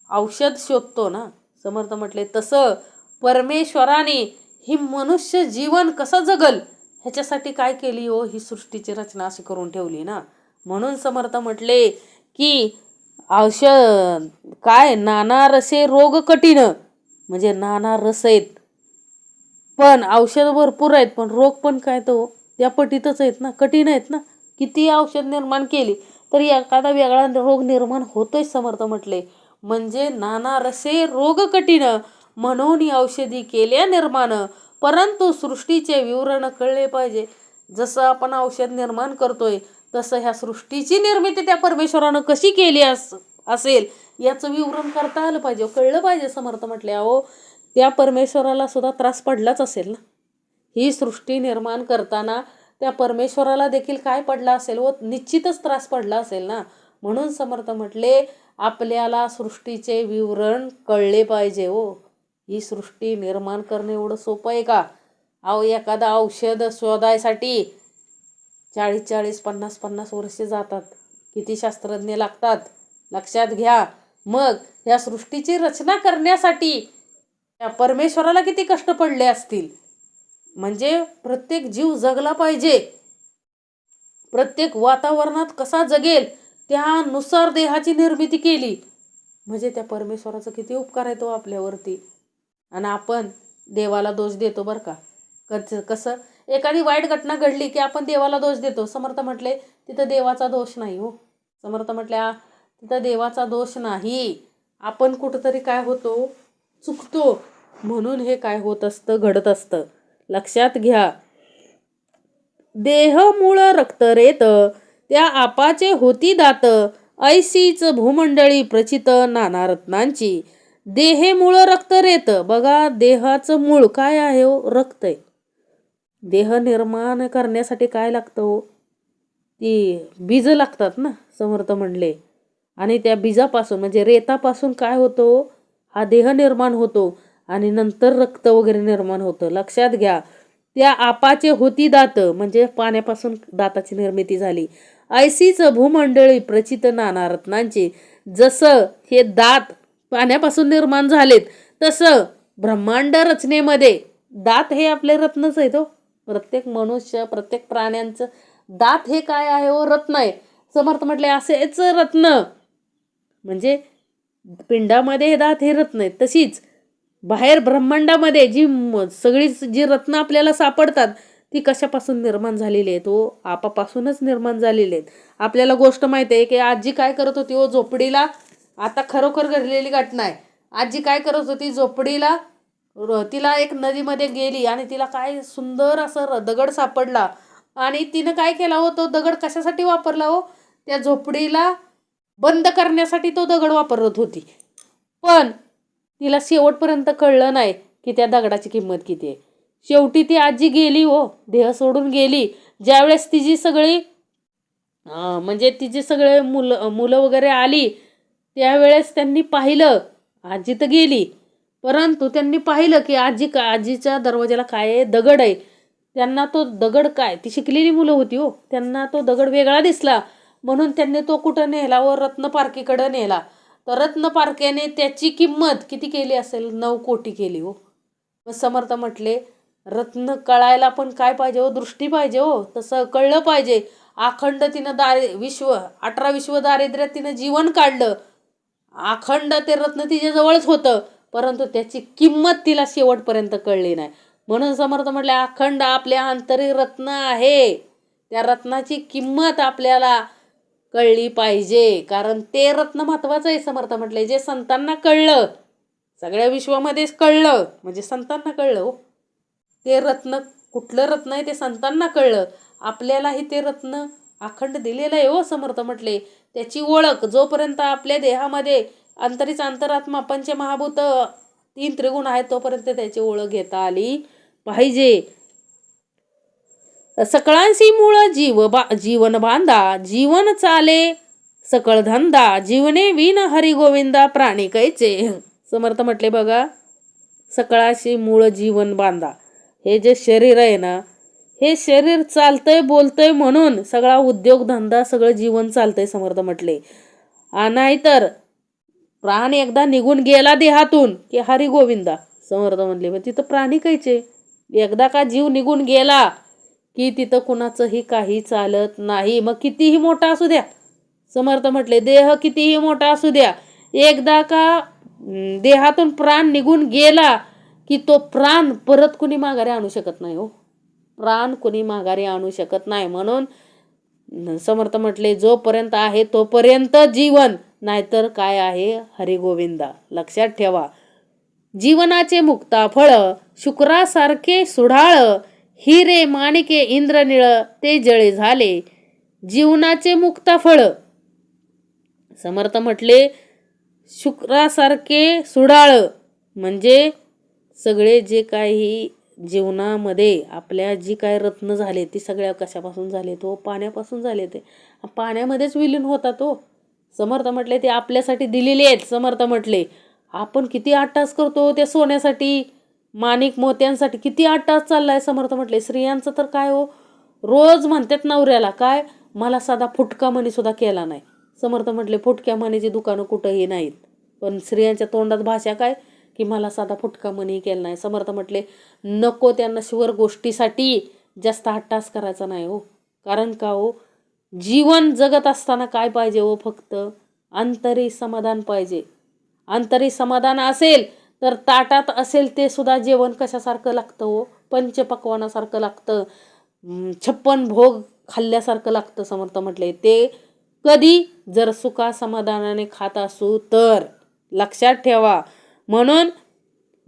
S1: औषध शोधतो ना. समर्थ म्हटले तसं परमेश्वराने ही मनुष्य जीवन कसं जगल ह्याच्यासाठी काय केली हो, ही सृष्टीची रचना अशी करून ठेवली ना. म्हणून समर्थ म्हटले की औषध काय, नाना रसे रोग कठीण, म्हणजे नाना रस आहेत पण औषध भरपूर आहेत, पण रोग पण काय तो त्या पटीतच आहेत ना, कठीण आहेत ना. किती औषध निर्माण केली तरी एखादा वेगळा रोग निर्माण होतोय. समर्थ म्हटले म्हणजे नाना रसे रोग कठीण म्हणून औषधी केल्या निर्माण, परंतु सृष्टीचे विवरण कळले पाहिजे. जसं आपण औषध निर्माण करतोय तसं ह्या सृष्टीची निर्मिती त्या परमेश्वरानं कशी केली असेल याचं विवरण करता आलं पाहिजे, कळलं पाहिजे. समर्थ म्हटले अहो, त्या परमेश्वराला सुद्धा त्रास पडलाच असेल ना. ही सृष्टी निर्माण करताना त्या परमेश्वराला देखील काय पडला असेल व निश्चितच त्रास पडला असेल ना. म्हणून समर्थ म्हटले आपल्याला सृष्टीचे विवरण कळले पाहिजे हो. ही सृष्टी निर्माण करणं एवढं सोपं आहे का? अहो, एखादा औषध शोधायसाठी 40-40, 50-50 वर्षे जातात. किती शास्त्रज्ञ लागतात लक्षात घ्या. मग या सृष्टीची रचना करण्यासाठी त्या परमेश्वराला किती कष्ट पडले असतील. म्हणजे प्रत्येक जीव जगला पाहिजे, प्रत्येक वातावरणात कसा जगेल त्यानुसार देहाची निर्मिती केली. म्हणजे त्या परमेश्वराचा किती उपकार आहे तो आपल्यावरती. आणि आपण देवाला दोष देतो बरं का. कसं एखादी वाईट घटना घडली की आपण देवाला दोष देतो. समर्थ म्हटले तिथं देवाचा दोष नाही हो. समर्थ म्हटल्या तिथं देवाचा दोष नाही, आपण कुठंतरी काय होतो, चुकतो, म्हणून हे काय होत असतं, घडत असतं. लक्षात घ्या. देह मूळ रक्त रेत त्या आपाचे होती दात, ऐसीच भूमंडळी प्रचित नाना रत्नांची. देहे मूळ रक्त रेत. बघा, देहाचं मूळ काय आहे हो, रक्त आहे. देह निर्माण करण्यासाठी काय लागतं हो, ती बीज लागतात ना. समर्थ म्हणले आणि त्या बीजापासून म्हणजे रेतापासून काय होतो, हा देह निर्माण होतो आणि नंतर रक्त वगैरे निर्माण होतं. लक्षात घ्या. त्या आपाचे होती दात म्हणजे पाण्यापासून दाताची निर्मिती झाली. ऐसीच भूमंडळी प्रचित नाना रत्नांचे. जसं हे दात पाण्यापासून निर्माण झालेत तसं ब्रह्मांड रचनेमध्ये दात हे आपले रत्नच आहेत हो. प्रत्येक मनुष्य, प्रत्येक प्राण्यांचं दात हे काय आहे हो, रत्न आहे. समर्थ म्हटले असेच रत्न म्हणजे पिंडामध्ये हे दात हे रत्न आहेत, तशीच बाहेर ब्रह्मांडामध्ये सगळी जी रत्न आपल्याला सापडतात ती कशापासून निर्माण झालेली आहेत हो, आपापासूनच निर्माण झालेली आहेत. आपल्याला गोष्ट माहिती आहे की आजी काय करत होती हो झोपडीला. आता खरोखर घडलेली घटना आहे. आजी काय करत होती झोपडीला, तिला एक नदीमध्ये गेली आणि तिला काय सुंदर असं दगड सापडला आणि तिनं काय केला हो, तो दगड कशासाठी वापरला हो, त्या झोपडीला बंद करण्यासाठी तो दगड वापरत होती. पण तिला शेवटपर्यंत कळलं नाही की त्या दगडाची किंमत किती आहे. शेवटी ती आजी गेली हो, देह सोडून गेली. ज्यावेळेस तिची सगळी म्हणजे तिची सगळे मुलं वगैरे आली त्यावेळेस त्यांनी पाहिलं, आजी तर गेली परंतु त्यांनी पाहिलं की आजीच्या दरवाजाला काय आहे, दगड आहे. त्यांना तो दगड काय, ती शिकलेली मुलं होती हो, त्यांना तो दगड वेगळा दिसला म्हणून त्यांनी तो कुठं नेला व रत्नपारखीकडे नेला. तर रत्नपारख्याने त्याची किंमत किती केली असेल, 9 कोटी केली हो. मग समर्थ म्हटले रत्न कळायला पण काय पाहिजे हो, दृष्टी पाहिजे हो. तसं कळलं पाहिजे. अखंड तिनं 18 विश्व दारिद्र्यात तिनं जीवन काढलं. अखंड ते रत्न तिच्या जवळच होतं परंतु त्याची किंमत तिला शेवटपर्यंत कळली नाही. म्हणून समर्थ म्हटले अखंड आपल्या अंतरी रत्न आहे, त्या रत्नाची किंमत आपल्याला कळली पाहिजे. कारण ते रत्न महत्वाचं आहे. समर्थ म्हटले जे संतांना कळलं, सगळ्या विश्वामध्येच कळलं म्हणजे संतांना कळलं हो. ते रत्न कुठलं रत्न आहे ते संतांना कळलं. आपल्यालाही ते रत्न अखंड दिलेलं आहे हो. समर्थ म्हटले त्याची ओळख जोपर्यंत आपल्या देहामध्ये अंतरीच अंतरात्मा पंचमहाभूत 3 त्रिगुण आहेत तोपर्यंत त्याची ओळख घेता आली पाहिजे. सकळांशी मूळ जीवन बांधा, जीवन चाले सकळ धंदा, जीवने विन हरी गोविंदा प्राणी कैचे. समर्थ म्हटले बघा, सकळाशी मूळ जीवन बांधा. हे जे शरीर आहे ना, हे शरीर चालतंय बोलतंय म्हणून सगळा उद्योगधंदा सगळं जीवन चालतंय. समर्थ म्हटले नाहीतर प्राण एकदा निघून गेला देहातून की हरी गोविंदा. समर्थ म्हटले मग तिथं प्राणी कैचे. एकदा का जीव निघून गेला की तिथं कुणाचंही काही चालत नाही. मग कितीही मोठा असू द्या. समर्थ म्हटले देह कितीही मोठा असू द्या, एकदा का देहातून प्राण निघून गेला की तो प्राण परत कुणी माघारी आणू शकत नाही हो. प्राण कुणी माघारी आणू शकत नाही. म्हणून समर्थ म्हटले जोपर्यंत आहे तोपर्यंत जीवन, नाहीतर काय आहे हरिगोविंदा. लक्षात ठेवा. जीवनाचे मुक्ताफळ शुक्रासारखे सुढाळ, हिरे माणिके इंद्रनिळ ते जळे झाले. जीवनाचे मुक्ताफळ समर्थ म्हटले शुक्रासारखे सुढाळ म्हणजे सगळे जे काही जीवनामध्ये आपल्या जी काय रत्न झाले ती सगळ्या कशापासून झाले तो पाण्यापासून झाले. ते पाण्यामध्येच विलीन होतात तो. समर्थ म्हटले ते आपल्यासाठी दिलेले आहेत. समर्थ म्हटले आपण किती आटास करतो त्या सोन्यासाठी, माणिक मोत्यांसाठी किती आटास चाललाय. समर्थ म्हटले स्त्रियांचं तर काय हो, रोज म्हणतात नवऱ्याला काय, मला साधा फुटका मणी सुद्धा केला नाही. समर्थ म्हटले फुटक्या मणीची दुकानं कुठंही नाहीत, पण स्त्रियांच्या तोंडात भाषा काय की मला साधा फुटका मणी केला नाही. समर्थ म्हटले नको त्या नश्वर गोष्टीसाठी जास्त हट्टास करायचा नाही हो. कारण का हो, जीवन जगत असताना काय पाहिजे हो, फक्त अंतरी समाधान पाहिजे. अंतरी समाधान असेल तर ताटात असेल ते सुद्धा जेवण कशासारखं लागतं हो, पंचपक्वानासारखं लागतं, 56 भोग खाल्ल्यासारखं लागतं. समर्थ म्हटले ते कधी जर सुखा समाधानाने खात असू तर. लक्षात ठेवा. म्हणून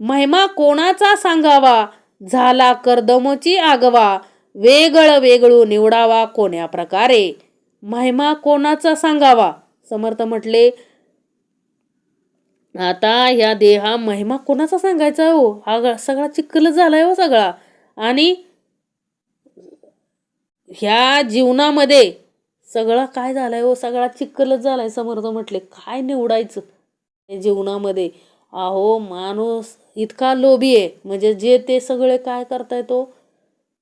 S1: महिमा कोणाचा सांगावा, झाला कर्दमोची आगवा, वेगळ वेगळू निवडावा कोण्या प्रकारे. महिमा कोणाचा सांगावा. समर्थ म्हटले आता ह्या देहा महिमा कोणाचा सांगायचा हो, हा सगळा चिखल झालाय हो सगळा. आणि ह्या जीवनामध्ये सगळा काय झालाय हो, सगळा चिखलच झालाय. समर्थ म्हटले काय निवडायचं जीवनामध्ये. अहो माणूस इतका लोभी आहे म्हणजे जे ते सगळे काय करताय तो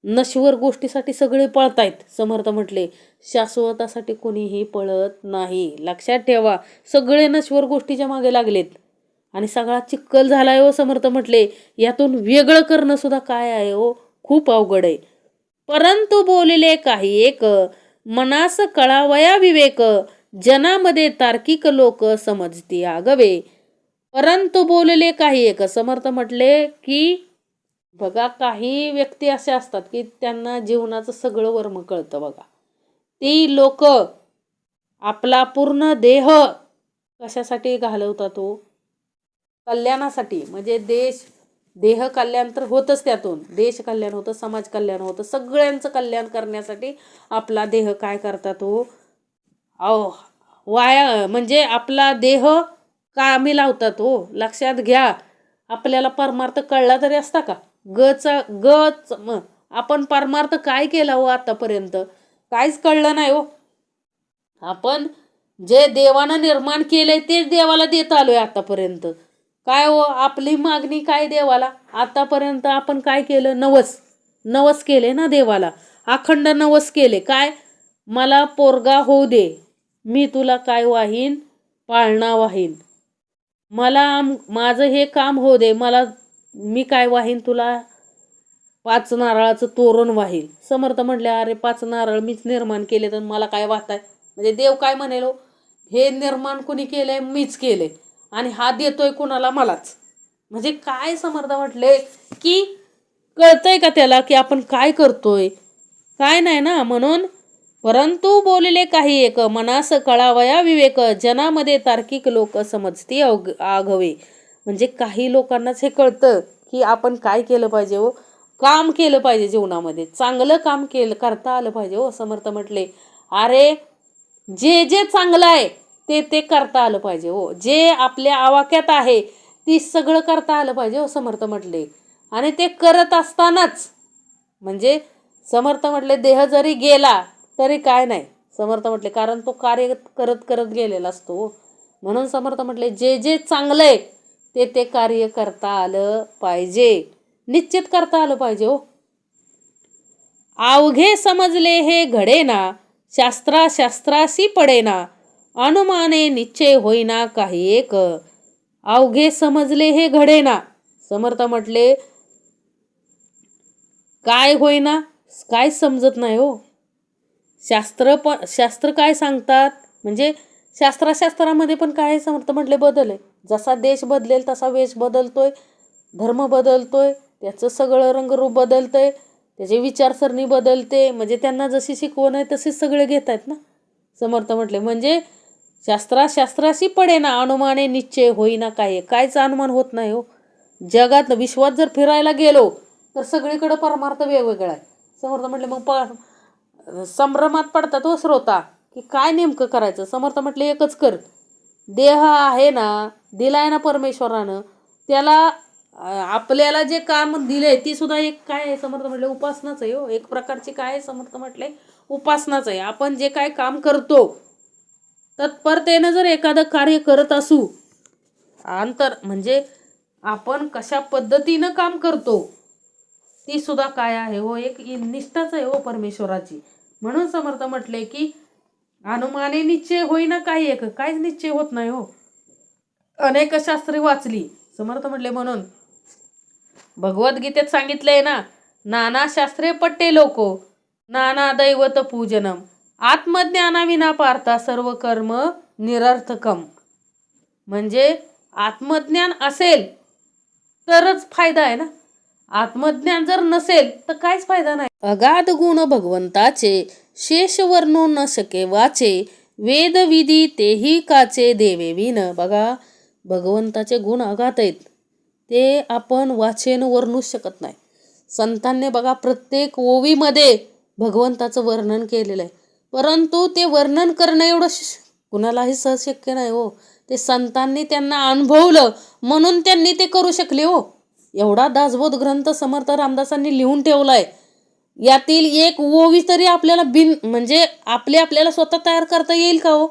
S1: नश्वर गोष्टीसाठी सगळे पळतायत. समर्थ म्हटले शाश्वतासाठी कोणीही पळत नाही. लक्षात ठेवा. सगळे नश्वर गोष्टीच्या मागे लागलेत आणि सगळा चिखल झालाय हो. समर्थ म्हटले यातून वेगळं करणं सुद्धा काय आहे हो, खूप अवघड आहे. परंतु बोलिले काही एक, मनास कळावया विवेक, जनामध्ये तार्किक लोक समजती आगवे. परंतु बोलले काही एक. समर्थ म्हटले की बघा काही व्यक्ती असे असतात की त्यांना जीवनाचं सगळं वर्म कळतं बघा. ती लोक आपला पूर्ण देह कशासाठी घालवतात हो, कल्याणासाठी. म्हणजे देह कल्याण तर होतच, त्यातून देश कल्याण होतं, समाज कल्याण होतं, सगळ्यांचं कल्याण करण्यासाठी आपला देह काय करतात हो, वाया म्हणजे आपला देह कामी लावतात हो. लक्षात घ्या. आपल्याला परमार्थ कळला तरी असता का, गच आपण परमार्थ काय केला हो आतापर्यंत, काहीच कळलं नाही हो. आपण जे देवानं निर्माण केलंय तेच देवाला देत आलोय आतापर्यंत. काय हो आपली मागणी काय देवाला, आतापर्यंत आपण काय केलं, नवस केले ना देवाला, अखंड नवस केले. काय, मला पोरगा होऊ दे, मी तुला काय वाहीन, पाळणा वाहीन. मला माझं हे काम होऊ दे, मी काय वाहीन तुला, 5 नारळाचं तोरण वाहील. समर्थ म्हटले अरे 5 नारळ मीच निर्माण केले तर मला काय वाहताय. म्हणजे देव काय म्हणेल, हे निर्माण कुणी केलंय, मीच केलंय आणि हा देतोय कुणाला, मलाच. म्हणजे काय. समर्थ म्हटले की कळतंय का त्याला की आपण काय करतोय, काय नाही ना. म्हणून परंतु बोलले काही एक, मनास कळावया विवेक, जनामध्ये तार्किक लोक समजती आघवे. म्हणजे काही लोकांनाच हे कळतं की आपण काय केलं पाहिजे हो, काम केलं पाहिजे, जीवनामध्ये चांगलं काम करता आलं पाहिजे हो. समर्थ म्हटले, अरे जे जे चांगलं आहे ते ते करता आलं पाहिजे हो, जे आपल्या आवाक्यात आहे ती सगळं करता आलं पाहिजे हो. समर्थ म्हटले, आणि ते करत असतानाच, म्हणजे समर्थ म्हटले देह जरी गेला तरी काय नाही. समर्थ म्हटले कारण तो कार्य करत करत गेलेला असतो हो. म्हणून समर्थ म्हटले जे जे चांगलं आहे ते ते कार्य करता आलं पाहिजे, निश्चित करता आलं पाहिजे हो. अवघे समजले हे घडेना, शास्त्राशी पडेना, अनुमाने निश्चय होईना काही एक. अवघे समजले हे घडेना. समर्थ म्हटले काय होईना, काय समजत नाही हो. शास्त्र काय सांगतात, म्हणजे शास्त्रामध्ये पण काय समर्थ म्हटले बदल आहे. जसा देश बदलेल तसा वेश बदलतोय, धर्म बदलतोय, त्याचं सगळं रंगरूप बदलतंय, त्याची विचारसरणी बदलते. म्हणजे त्यांना जशी शिकवण आहे तशीच सगळे घेत आहेत ना. समर्थ म्हटले म्हणजे शास्त्राशी पडेना, अनुमाने निश्चय होईना काय, कायच अनुमान होत नाही हो. जगात विश्वात जर फिरायला गेलो तर सगळीकडे परमार्थ वेगवेगळा आहे. समर्थ म्हटले मग संभ्रमात पडतात हो श्रोता की काय नेमकं करायचं. समर्थ म्हटले एकच कर, देह आहे ना, दिलाय ना परमेश्वरानं, त्याला आपल्याला जे काम दिले ती सुद्धा एक काय आहे. समर्थ म्हटले उपासनाच आहे हो, एक प्रकारची काय आहे. समर्थ म्हटले उपासनाच आहे. आपण जे काय काम करतो तत्परतेनं जर एखादं कार्य करत असू, म्हणजे आपण कशा पद्धतीनं काम करतो ती सुद्धा काय आहे हो, एक निष्ठाच आहे हो परमेश्वराची. म्हणून समर्थ म्हटले की अनुमाने निश्चय होईना काही एक, काहीच निश्चय होत नाही हो. अनेक शास्त्रे वाचली. समर्थ म्हटले म्हणून भगवद्गीतेत सांगितलंय ना, नाना शास्त्रे पट्टे लोको, नाना दैवत पूजनम, आत्मज्ञानाविना पार्था सर्व कर्म निरर्थकम. म्हणजे आत्मज्ञान असेल तरच फायदा आहे ना, आत्मज्ञान जर नसेल तर काहीच फायदा नाही. अगाध गुण भगवंताचे, शेष वर्णू न शके वाचे, वेद विधी तेही काचे देवे विन. बघा भगवंताचे गुण अगाध आहेत, ते आपण वाचेन वर्णूच शकत नाही. संतांनी बघा प्रत्येक ओवीमध्ये भगवंताचं वर्णन केलेलं आहे, परंतु ते वर्णन करणं एवढं कुणालाही सहज शक्य नाही हो. ते संतांनी त्यांना अनुभवलं म्हणून त्यांनी ते करू शकले हो. एवढा दासबोध ग्रंथ समर्थ रामदासांनी लिहून ठेवलाय, यातील एक ओवी तरी आपल्याला म्हणजे आपल्याला स्वतः तयार करता येईल का हो,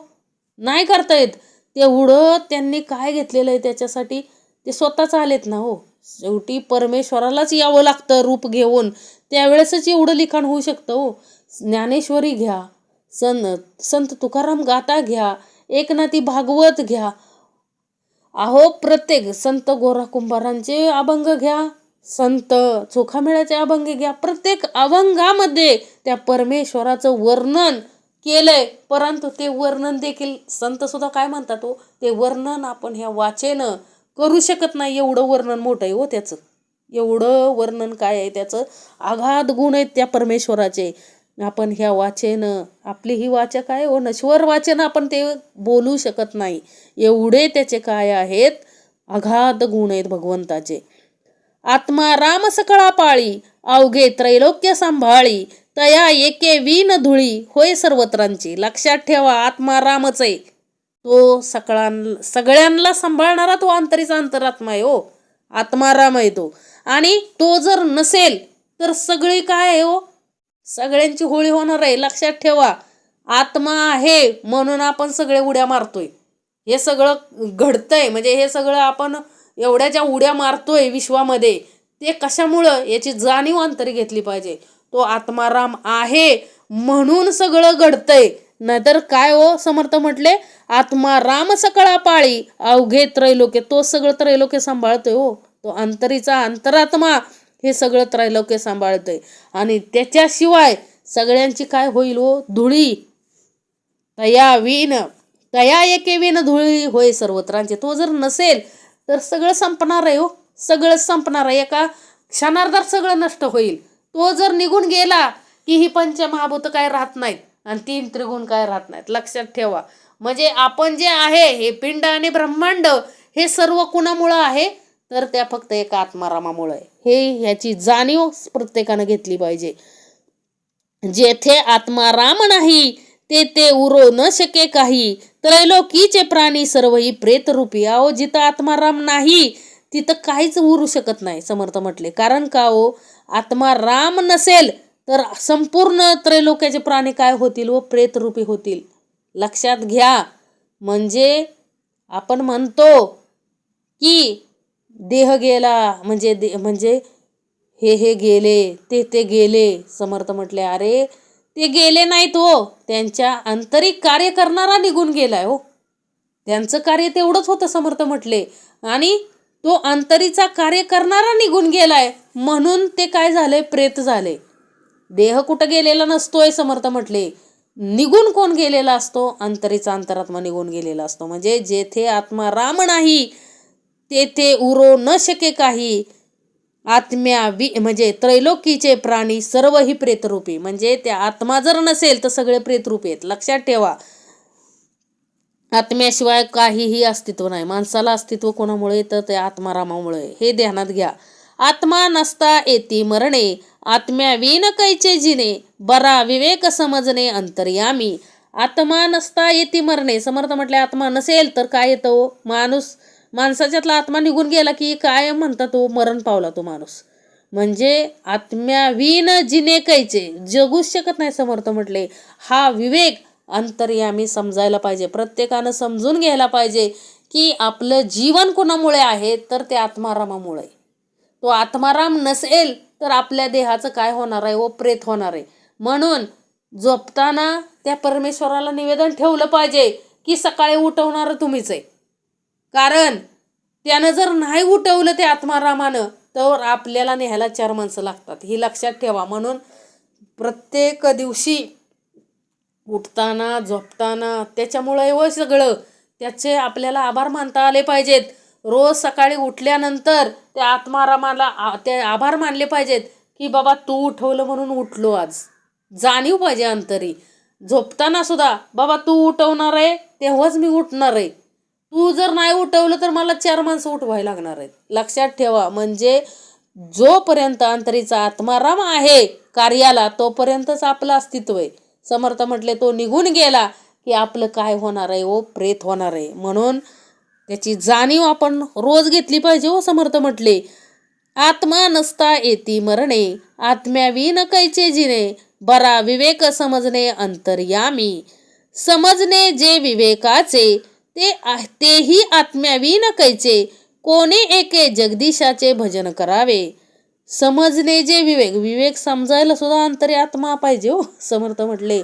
S1: नाही करता येत. तेवढं त्यांनी काय घेतलेलं आहे त्याच्यासाठी, ते स्वतःच आलेत ना हो. शेवटी परमेश्वरालाच यावं लागतं रूप घेऊन, त्यावेळेसच एवढं लिखाण होऊ शकतं हो. ज्ञानेश्वरी घ्या, संत तुकाराम गाथा घ्या, एकनाथी भागवत घ्या, अहो प्रत्येक संत गोरा कुंभारांचे अभंग घ्या, संत चोखामेळ्याचे अभंग घ्या, प्रत्येक अभंगामध्ये त्या परमेश्वराचं वर्णन केलंय. परंतु ते वर्णन देखील संत सुद्धा काय म्हणतात हो, ते वर्णन आपण ह्या वाचेनं करू शकत नाही. एवढं वर्णन मोठं आहे हो त्याचं, एवढं वर्णन काय आहे त्याचं, अगाध गुण आहेत त्या परमेश्वराचे. आपण ह्या वाचेनं, आपली ही वाचा काय हो, नश्वर वाचेनं आपण ते बोलू शकत नाही. एवढे त्याचे काय आहेत, अगाध गुण आहेत भगवंताचे. आत्मा राम सकळा पाळी, अवघे त्रैलोक्य सांभाळी, तया एके विन धुळी, होय सर्वत्रांची. लक्षात ठेवा, आत्मा रामच आहे, तो सगळ्यांना सांभाळणारा तो अंतरीचा अंतरात्मा आहे हो, आत्मा राम आहे तो. आणि तो जर नसेल तर सगळी काय आहे हो, सगळ्यांची होळी होणार आहे. लक्षात ठेवा, आत्मा आहे म्हणून आपण सगळे उड्या मारतोय, हे सगळं घडतंय. म्हणजे हे सगळं आपण एवढ्या ज्या उड्या मारतोय विश्वामध्ये, ते कशामुळं याची जाणीव अंतरी घेतली पाहिजे. तो आत्माराम आहे म्हणून सगळं घडतंय, नाहीतर काय हो. समर्थ म्हटले आत्मा राम सकळा पाळी, अवघे त्रैलोक्य, तो सगळं त्रैलोक्य सांभाळतोय हो. तो अंतरीचा अंतरात्मा हे सगळं त्रैलोक्य सांभाळतोय. आणि त्याच्याशिवाय सगळ्यांची काय होईल हो, धुळी. तया एके विन धुळी, होय सर्वत्रांचे. तो जर नसेल तर सगळं संपणार आहे हो, सगळं संपणार आहे. एका क्षणार्धात सगळं नष्ट होईल. तो जर निघून गेला की ही पंचमहाभूत काय राहत नाहीत. आणि 3 त्रिगुण काय राहत नाहीत. लक्षात ठेवा. म्हणजे आपण जे आहे हे पिंड आणि ब्रह्मांड हे सर्व कुणामुळं आहे, तर त्या फक्त एका आत्मारामामुळे आहे. हे ह्याची जाणीव प्रत्येकानं घेतली पाहिजे. जेथे आत्माराम नाही तेथे उरो न शके काही, त्रैलोकीचे प्राणी सर्व ही प्रेतरूपी. अहो जिथं आत्माराम नाही तिथं काहीच उरू शकत नाही, समर्थ म्हटले. कारण का हो, आत्माराम नसेल तर संपूर्ण त्रैलोक्याचे प्राणी काय होतील व प्रेतरूपी होतील. लक्षात घ्या. म्हणजे आपण म्हणतो की देह गेला म्हणजे हे गेले ते गेले. समर्थ म्हटले अरे ते गेले नाहीत हो, त्यांच्या आंतरिक कार्य करणारा निघून गेलाय हो. त्यांचं कार्य तेवढंच होतं समर्थ म्हटले, आणि तो अंतरीचा कार्य करणारा निघून गेलाय म्हणून ते काय झाले, प्रेत झाले. देह कुठं गेलेला नसतोय समर्थ म्हटले. निघून कोण गेलेला असतो, अंतरीचा अंतरात्मा निघून गेलेला असतो. म्हणजे जेथे आत्मा राम नाही तेथे उरो न शके काही, म्हणजे त्रैलोकीचे प्राणी सर्व ही प्रेतरूपी. म्हणजे त्या आत्मा जर नसेल तर सगळे प्रेतरूपी आहेत. लक्षात ठेवा. आत्म्याशिवाय काहीही अस्तित्व नाही. माणसाला अस्तित्व कोणामुळे, तर त्या आत्मारामामुळे. हे ध्यानात घ्या. आत्मा नसता येती मरणे, आत्म्याविन कैचे जिने, बरा विवेक समजणे अंतर्यामी. आत्मा नसता येती मरणे. समर्थ म्हटले आत्मा नसेल तर काय येतं, माणसाच्यातला आत्मा निघून गेला की काय म्हणतात तो, मरण पावला तो माणूस. म्हणजे आत्म्याविन जिने कैचे, जगूच शकत नाही समर्थ म्हटले. हा विवेक अंतर्यामी समजायला पाहिजे. प्रत्येकानं समजून घ्यायला पाहिजे की आपलं जीवन कोणामुळे आहे, तर ते आत्मारामामुळे. तो आत्माराम नसेल तर आपल्या देहाचं काय होणार आहे व प्रेत होणार आहे. म्हणून झोपताना त्या परमेश्वराला निवेदन ठेवलं पाहिजे की सकाळी उठवणारं तुम्हीच आहे. कारण त्यानं जर नाही उठवलं ते आत्मारामानं, तर आपल्याला न्यायला 4 माणसं लागतात. ही लक्षात ठेवा. म्हणून प्रत्येक दिवशी उठताना झोपताना त्याच्यामुळे व सगळं त्याचे आपल्याला आभार मानता आले पाहिजेत. रोज सकाळी उठल्यानंतर त्या आत्मारामाला ते आभार मानले पाहिजेत की बाबा तू उठवलं म्हणून उठलो आज. जाणीव पाहिजे अंतरी. झोपताना सुद्धा बाबा तू उठवणार आहे तेव्हाच मी उठणार आहे. तू जर नाही उठवलं तर मला 4 माणसं उठवायला लागणार आहेत. लक्षात ठेवा. म्हणजे जोपर्यंत अंतरीचा आत्माराम आहे कार्याला, तोपर्यंतच आपलं अस्तित्व आहे. समर्थ म्हटले तो निघून गेला की आपलं काय होणार आहे व प्रेत होणार आहे. म्हणून त्याची जाणीव आपण रोज घेतली पाहिजे हो. समर्थ म्हटले आत्मा नसता येती मरणे, आत्म्याविन कैचे जिने, बरा विवेक समजणे अंतर्यामी. समजणे जे विवेकाचे, तेही आत्म्याविन कैचे, कोणी एके जगदीशाचे भजन करावे. समजणे जे विवेक समजायला सुद्धा अंतरी आत्मा पाहिजे हो. समर्थ म्हटले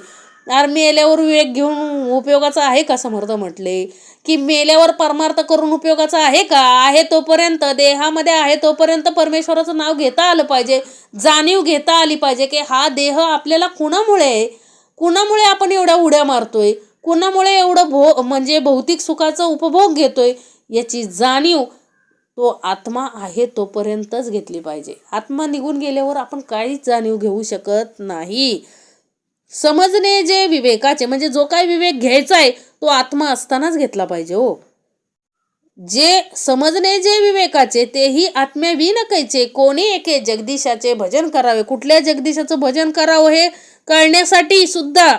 S1: यार मेल्यावर विवेक घेऊन उपयोगाचा आहे का. समर्थ म्हटले की मेल्यावर परमार्थ करून उपयोगाचा आहे का. आहे तोपर्यंत, देहामध्ये आहे तोपर्यंत परमेश्वराचं नाव घेता आलं पाहिजे. जाणीव घेता आली पाहिजे की हा देह आपल्याला कुणामुळे आपण एवढ्या उड्या मारतोय, कुणामुळे एवढं म्हणजे भौतिक सुखाचा उपभोग घेतोय. याची जाणीव तो आत्मा आहे तोपर्यंतच घेतली पाहिजे. आत्मा निघून गेल्यावर आपण काहीच जाणीव घेऊ शकत नाही. समजणे जे विवेकाचे, म्हणजे जो काय विवेक घ्यायचा आहे तो आत्मा असतानाच घेतला पाहिजे हो. जे समजणे जे विवेकाचे, तेही आत्म्याविन कैचे, कोणी एके जगदीशाचे भजन करावे. कुठल्या जगदीशाचं भजन करावं हे कळण्यासाठी सुद्धा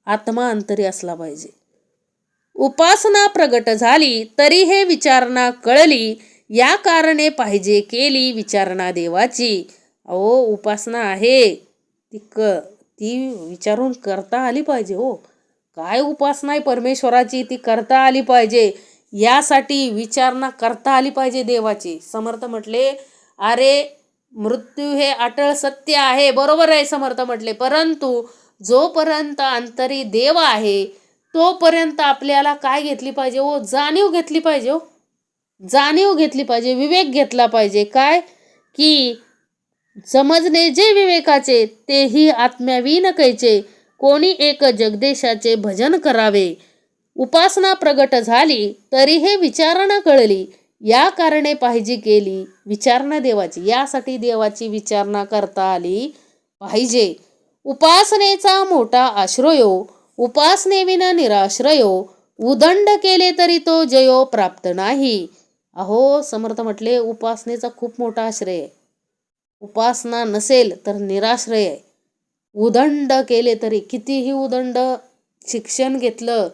S1: आत्मा अंतरी असला पाहिजे. उपासना प्रगट झाली तरी हे विचारणा कळली, या कारणे पाहिजे केली विचारणा देवाची. अहो उपासना आहे ती विचारून करता आली पाहिजे हो. काय उपासना आहे परमेश्वराची ती करता आली पाहिजे. यासाठी विचारणा करता आली पाहिजे देवाची. समर्थ म्हटले अरे मृत्यू हे अटळ सत्य आहे. बरोबर आहे समर्थ म्हटले. परंतु जोपर्यंत अंतरी देव आहे तोपर्यंत आपल्याला काय घेतली पाहिजे हो, जाणीव घेतली पाहिजे हो. जाणीव घेतली पाहिजे, विवेक घेतला पाहिजे. काय की समजणे जे विवेकाचे, तेही आत्म्याविन कैचे, कोणी एक जगदीशाचे भजन करावे. उपासना प्रगट झाली तरी हे विचारणा कळली, या कारणे पाहिजे केली विचारणा देवाची. यासाठी देवाची विचारणा करता आली पाहिजे. उपासनेचा मोठा आश्रयो, उपासनेविना निराश्रयो, उदंड केले तरी तो जयो प्राप्त नाही. अहो समर्थ म्हटले उपासनेचा खूप मोठा आश्रय आहे. उपासना नसेल तर निराश्रय आहे. उदंड केले तरी, कितीही उदंड शिक्षण घेतलं.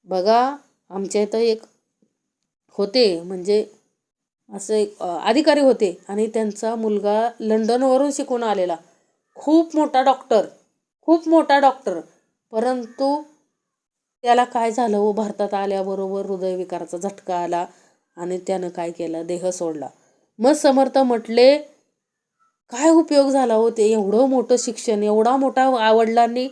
S1: बघा आमच्या इथं एक होते, म्हणजे असे एक अधिकारी होते आणि त्यांचा मुलगा लंडनवरून शिकून आलेला, खूप मोठा डॉक्टर, खूप मोठा डॉक्टर. परंतु त्याला काय झालं हो, भारतात आल्याबरोबर हृदयविकाराचा झटका आला आणि त्यानं काय केलं, देह सोडला. मग समर्थ म्हटले काय उपयोग झाला हो, ते एवढं मोठं शिक्षण, एवढा मोठा वडिलांनी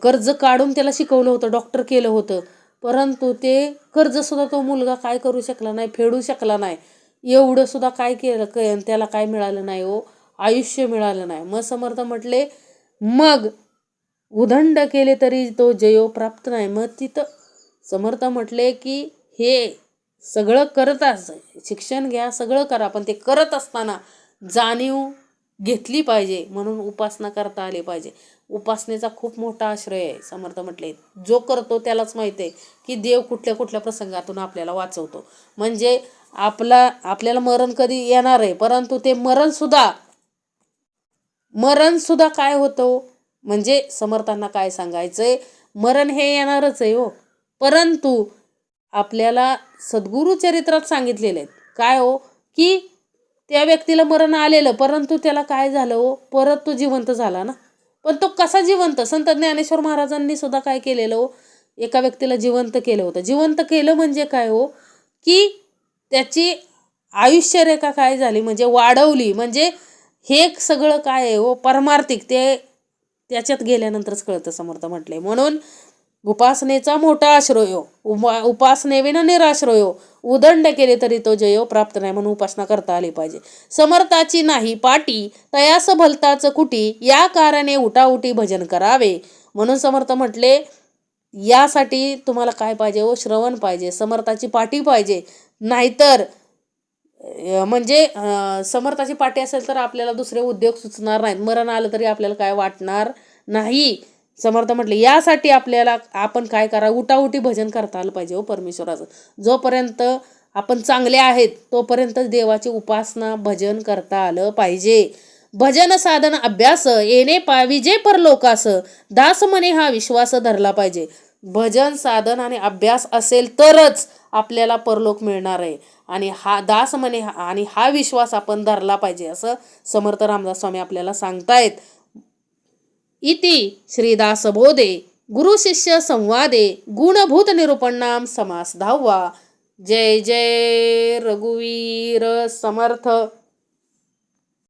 S1: कर्ज काढून त्याला शिकवलं होतं, डॉक्टर केलं होतं, परंतु ते कर्ज सुद्धा तो मुलगा काय करू शकला नाही, फेडू शकला नाही. एवढं सुद्धा काय केलं, त्याला काय मिळालं नाही हो, आयुष्य मिळालं नाही. मग समर्थ म्हटले मग उदंड केले तरी तो जयो प्राप्त नाही. मग तिथं समर्थ म्हटले की हे सगळं करत शिक्षण घ्या, सगळं करा, पण ते करत असताना जाणीव घेतली पाहिजे, म्हणून उपासना करता आली पाहिजे. उपासनेचा खूप मोठा आश्रय आहे. समर्थ म्हटले जो करतो त्यालाच माहिती आहे की देव कुठल्या कुठल्या प्रसंगातून आपल्याला वाचवतो. म्हणजे आपल्याला मरण कधी येणार आहे, परंतु ते मरण सुद्धा काय होतं, म्हणजे समर्थांना काय सांगायचंय, मरण हे येणारच आहे हो, परंतु आपल्याला सद्गुरु चरित्रात सांगितलेले आहेत काय हो, की त्या व्यक्तीला मरण आलेलं, परंतु त्याला काय झालं हो, परत तो जिवंत झाला ना. पण तो कसा जिवंत, संत ज्ञानेश्वर महाराजांनी सुद्धा काय केलेलं हो, एका व्यक्तीला जिवंत केलं होतं. जिवंत केलं म्हणजे काय हो, की त्याची आयुष्यरेखा काय झाली, म्हणजे वाढवली. म्हणजे हे सगळं काय आहे हो, परमार्थिक, ते त्याच्यात गेल्यानंतरच कळतं, समर्थ म्हटले. म्हणून उपासनेचा मोठा आश्रयो, उपासनेविना निराश्रयो, उदंड केले तरी तो जयो प्राप्त नाही. म्हणून उपासना करता आली पाहिजे. समर्थाची नाही पाटी, तयास भलताच कुटी, या कारणे उठाउटी भजन करावे. म्हणून समर्थ म्हटले यासाठी तुम्हाला काय पाहिजे हो, श्रवण पाहिजे, समर्थाची पाठी पाहिजे. नाहीतर म्हणजे समर्थाची पाठी असेल तर आपल्याला दुसरे उद्योग सुचणार नाहीत, मरण आलं तरी आपल्याला काय वाटणार नाही. समर्थ म्हटले यासाठी आपण काय करा, उठाउठी भजन करता आलं पाहिजे हो परमेश्वराचं. जोपर्यंत आपण चांगले आहेत तोपर्यंत देवाची उपासना भजन करता आलं पाहिजे. भजन साधन अभ्यास येणे पाविजे परलोकास, दास म्हणे हा विश्वास धरला पाहिजे. भजन साधन आणि अभ्यास असेल तरच आपल्याला परलोक मिळणार आहे, आणि हा दास म्हणे आणि हा विश्वास आपण धरला पाहिजे, असं समर्थ रामदास स्वामी आपल्याला सांगतायत. इति श्रीदासबोधे गुरु शिष्य संवादे गुणभूत निरूपणाम समास 10वा. जय जय रघुवीर समर्थ.